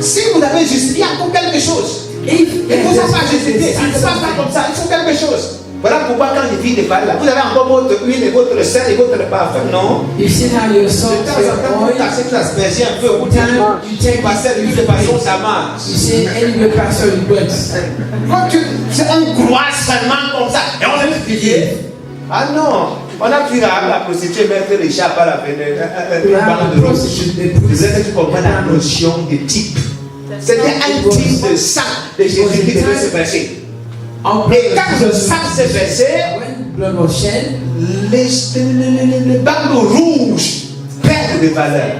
Si vous avez justifié, il faut quelque chose. If Il ne faut pas justifier, ça ne se passe pas comme ça, il faut quelque chose. Voilà pourquoi quand je vis de parler là, vous avez encore votre huile et votre sel et votre parfum, non? you see how your De salt, temps en your temps, vous oil, taxez la asperger un peu, vous dites, you take passer l'huile de parfum, ça marche. you say anyway pastor it works. Quand on croit seulement comme ça, et on est prier. Ah non, On a pris la prostituée mettre les chats par la fenêtre. Vous avez compris la notion de type. C'était un type de sang de Jésus qui devait se verser. Et quand le sang s'est versé, les bandeaux rouges perdent de valeur.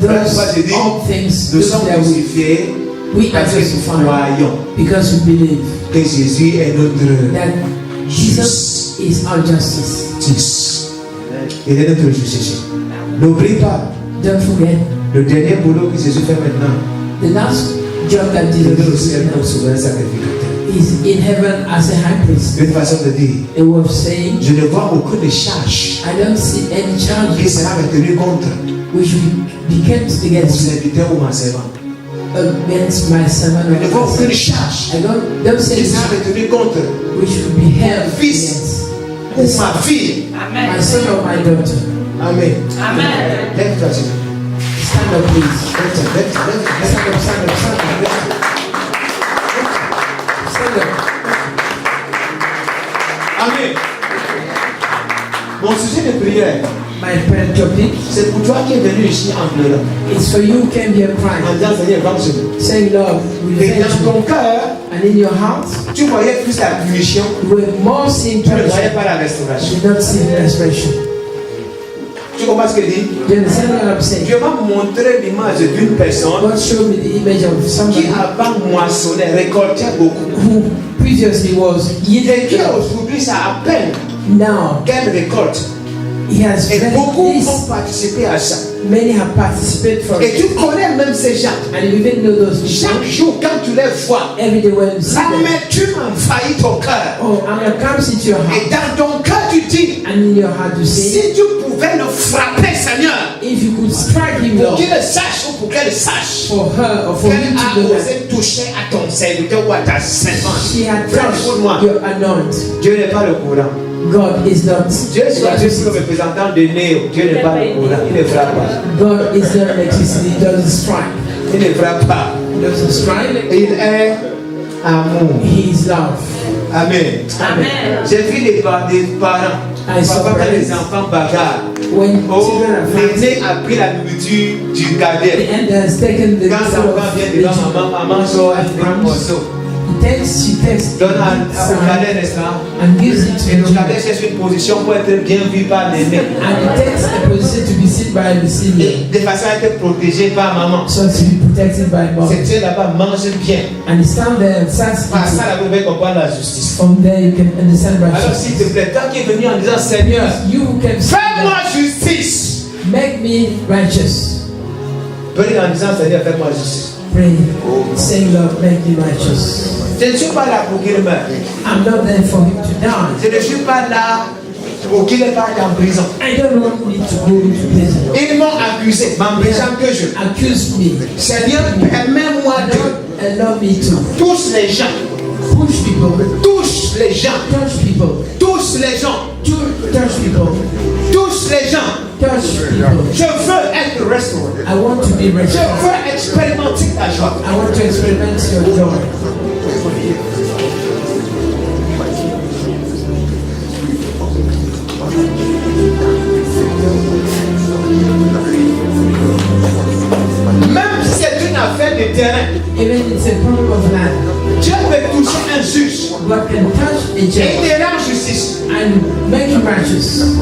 Pourquoi je dis, nous sommes crucifiés parce que nous croyons que Jésus est notre Jesus is our justice. Il est notre justice. N'oublie pas, Don't forget, le dernier boulot que Jésus fait maintenant, the last job that il est au Jesus ciel comme did souverain sacrificateur. is in heaven as a high priest. Une façon de dire, A way of saying, je ne vois aucune charge I don't see any qui charges sera retenue contre which will be kept mon against serviteur ou ma servante. against my servant Je ne vois or my aucune servant. charge I don't see qui any sera charge retenue contre which will be held Fils. against ou ma fille. my son or my daughter. Amen. Lève-toi, s'il te plaît. Stand up, please. Lève-toi, lève-toi, lève-toi. Stand up, stand up, stand up. Stand up. Amen. Mon sujet de prière, My prayer topic c'est pour toi qui es venu ici en pleurant. is for you who came here En crying, disant, Seigneur, venge-moi. saying, Lord, Et revenge dans ton me. cœur, And in your heart, tu voyais plus la punition, you were more seeing tu ne voyais punishment. pas la restauration. You did not see the restoration. Tu comprends ce que je dis? Do you understand what I'm saying? Dieu m'a montré l'image d'une personne God showed me the image of qui somebody avant moissonnait, récoltait beaucoup. who previously was Et yielding qui to God. aujourd'hui, ça à peine Now qu'elle récolte. he has Et very beaucoup this. ont participé à ça. Many have participated for Et it. tu connais même ces gens. And you even know those Chaque people. jour, quand tu les vois, Every day when you see la them, amertume envahit ton cœur. oh, anger comes into your Et heart. dans ton cœur, tu dis, And in your heart you say, si tu pouvais le frapper, Seigneur, if you could strike him, pour Lord, qu'il le sache ou pour qu'elle sache, for her or for qu'elle him a to know that osé toucher à ton serviteur ou à ta servante. she had Frère, touched écoute-moi, your anoint. Dieu n'est pas le courant. God is not. Dieu est choisi comme représentant de Néo. Dieu n'est pas le courant. Il ne frappe pas. God is not electricity. He doesn't strike. Il ne frappe pas. He doesn't strike. Il est amour. He is love. Amen. Amen. J'ai vu des parents. I saw Parfois, quand les parents. enfants bagarrent, When oh, children are fighting, l'aîné a pris la nourriture du the cadet. end has taken the Quand l'enfant vient devant maman, maman sort un morceau. she takes Donne au cadet, n'est-ce pas? and gives it to Et le the cadet cherche une position pour être bien vu par l'aîné. and he takes a position to be seen by the senior, Et de façon à être protégé par maman. so to be protected by mom. C'est Dieu là-bas, mange bien. And he stand there and starts Par ça, eating. là, vous pouvez comprendre la justice. From there you can understand Alors, s'il te righteousness. plaît, toi qui es venu en disant, Seigneur, You can fais-moi justice. make me righteous. Venez en disant, Seigneur, fais-moi justice. Pray, saying, Lord, make me righteous. Je ne suis pas là pour qu'il meure. I'm not there for him to die. Je ne suis pas là pour qu'il parte en prison. I don't want him to go to prison. Ils m'ont accusé, m'empêchant que je. Accuse me. Seigneur, permets-moi de Don't allow me to tous les gens, push people, tous les gens, touch people, tous les gens, touch people, tous les gens. touch people. Je veux être restauré. I want to be Je restored. veux expérimenter ta joie. I want to experiment your joy. Même si c'est une affaire de terrain, Even it's a problem of land, Dieu peut toucher un juge God can touch a et judge il te rend justice. and make him righteous.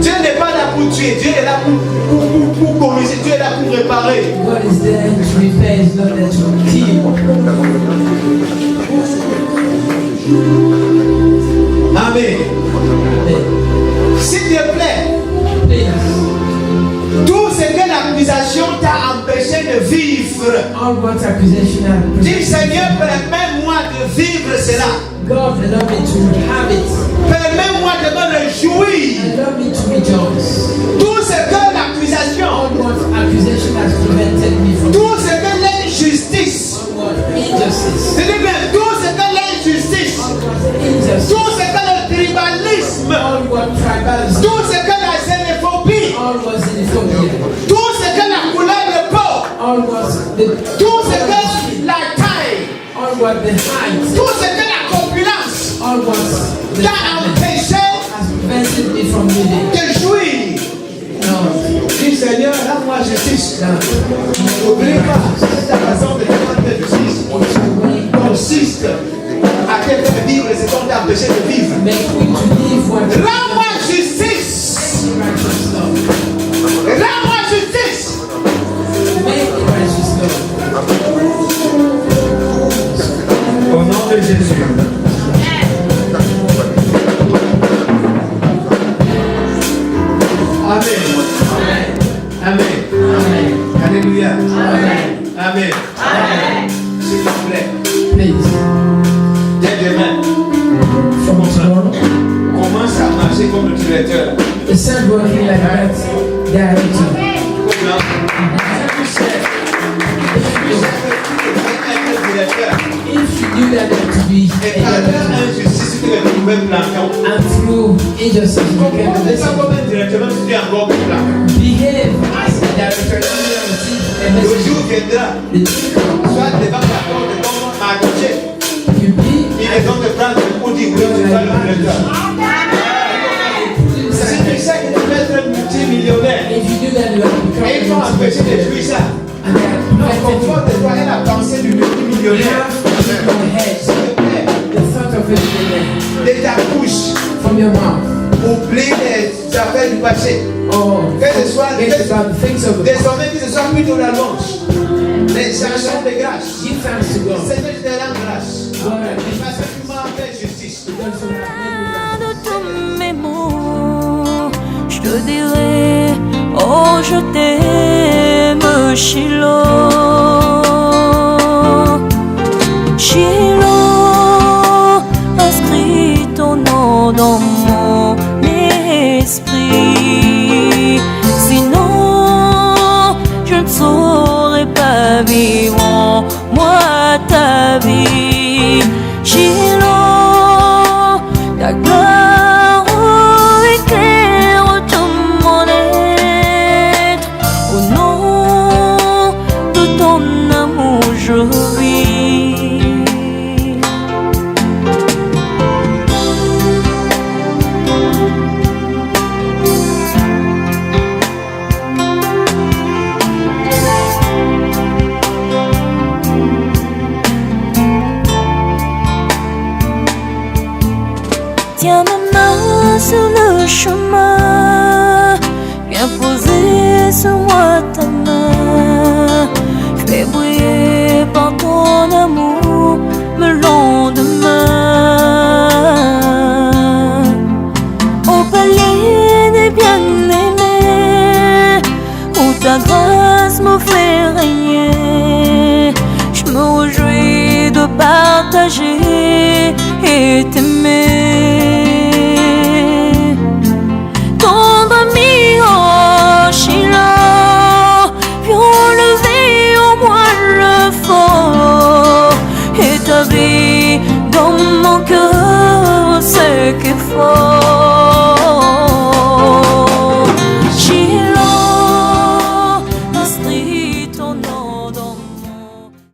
Dieu n'est pas là pour tuer, Dieu est là pour corriger, Dieu est là pour réparer. God is there to repair, he's not there to kill. Amen. S'il te plaît, Please, tout ce que l'accusation t'a empêché de vivre, all God's accusation are dis Seigneur, permets-moi de vivre cela. God allow me to have it. Permets-moi de me réjouir. Allow me to rejoice. Tout ce que l'accusation, All God's accusation has prevented me from tout ce que l'injustice, all God's injustice. c'est bien, tout ce que l'injustice, All God's injustice. tout ce que le tribalisme, All God's tribalism. tout ce que la xénophobie, All God's xenophobia. tout ce que la couleur de peau, All God's tout ce que la taille, all God the heights, Tout ce que la corpulence all was the t'a sadness empêché has prevented me from living. de jouir. No, Dis Seigneur, rends-moi justice. no. N'oublie pas, c'est ta façon de rendre justice. Consiste à te faire vivre ce qu'on t'a empêché de vivre. Make me to live what Rends-moi justice. righteous love. Rends-moi justice. Make righteous love. Au nom de Jésus. Amen. Amen. Amen. Alléluia. Amen. Amen. S'il vous plaît, Please, dès demain, from tomorrow, commence à marcher comme le directeur. start working like that director. If you knew that there to be Et a par leur director, injustice que les nouvelles planquons. and through injustice you Comment became a ça blessing, comme un directeur, tu es encore plus planquant. behave as a director, you will receive a Le message. jour viendra, The day comes, soit devant la porte comme marché, you be ils les ont de prendre pour dire oui, tu vas le directeur. Si tu sais que tu peux être multimillionnaire, if you do that, you have et ils vont become empêcher de jouir ça. and they are Non, prevented you. conforte-toi à la pensée du multimillionnaire. Have in your head S'il te plaît, the thought of it in de ta bouche, from your mouth. oublie les affaires du passé. Or Que ce soit forget about the things of the past. désormais que ce soit plutôt la louange. Les chansons de grâce. Give thanks to God. Seigneur, je te rends grâce. God, I give Parce que tu m'as fait justice. thanks for that. De tous mes mots, je te dirai, oh je t'aime, Shiloh. Shiloh, inscris ton nom dans mon esprit. Sinon, je ne saurais pas vivre en moi ta vie. Shiloh, ta gloire éclaire tout mon être. Au nom de ton amour, je vis. Tiens ma main sur le chemin, viens poser sur moi ta main. Fais briller par ton amour me lendemain. Au palais des bien-aimés, où ta grâce me fait régner, je me réjouis de partager et t'aimer. Ton ami, oh Shiloh, viens lever au moins le fort. Et ta vie dans mon cœur, c'est qu'il faut.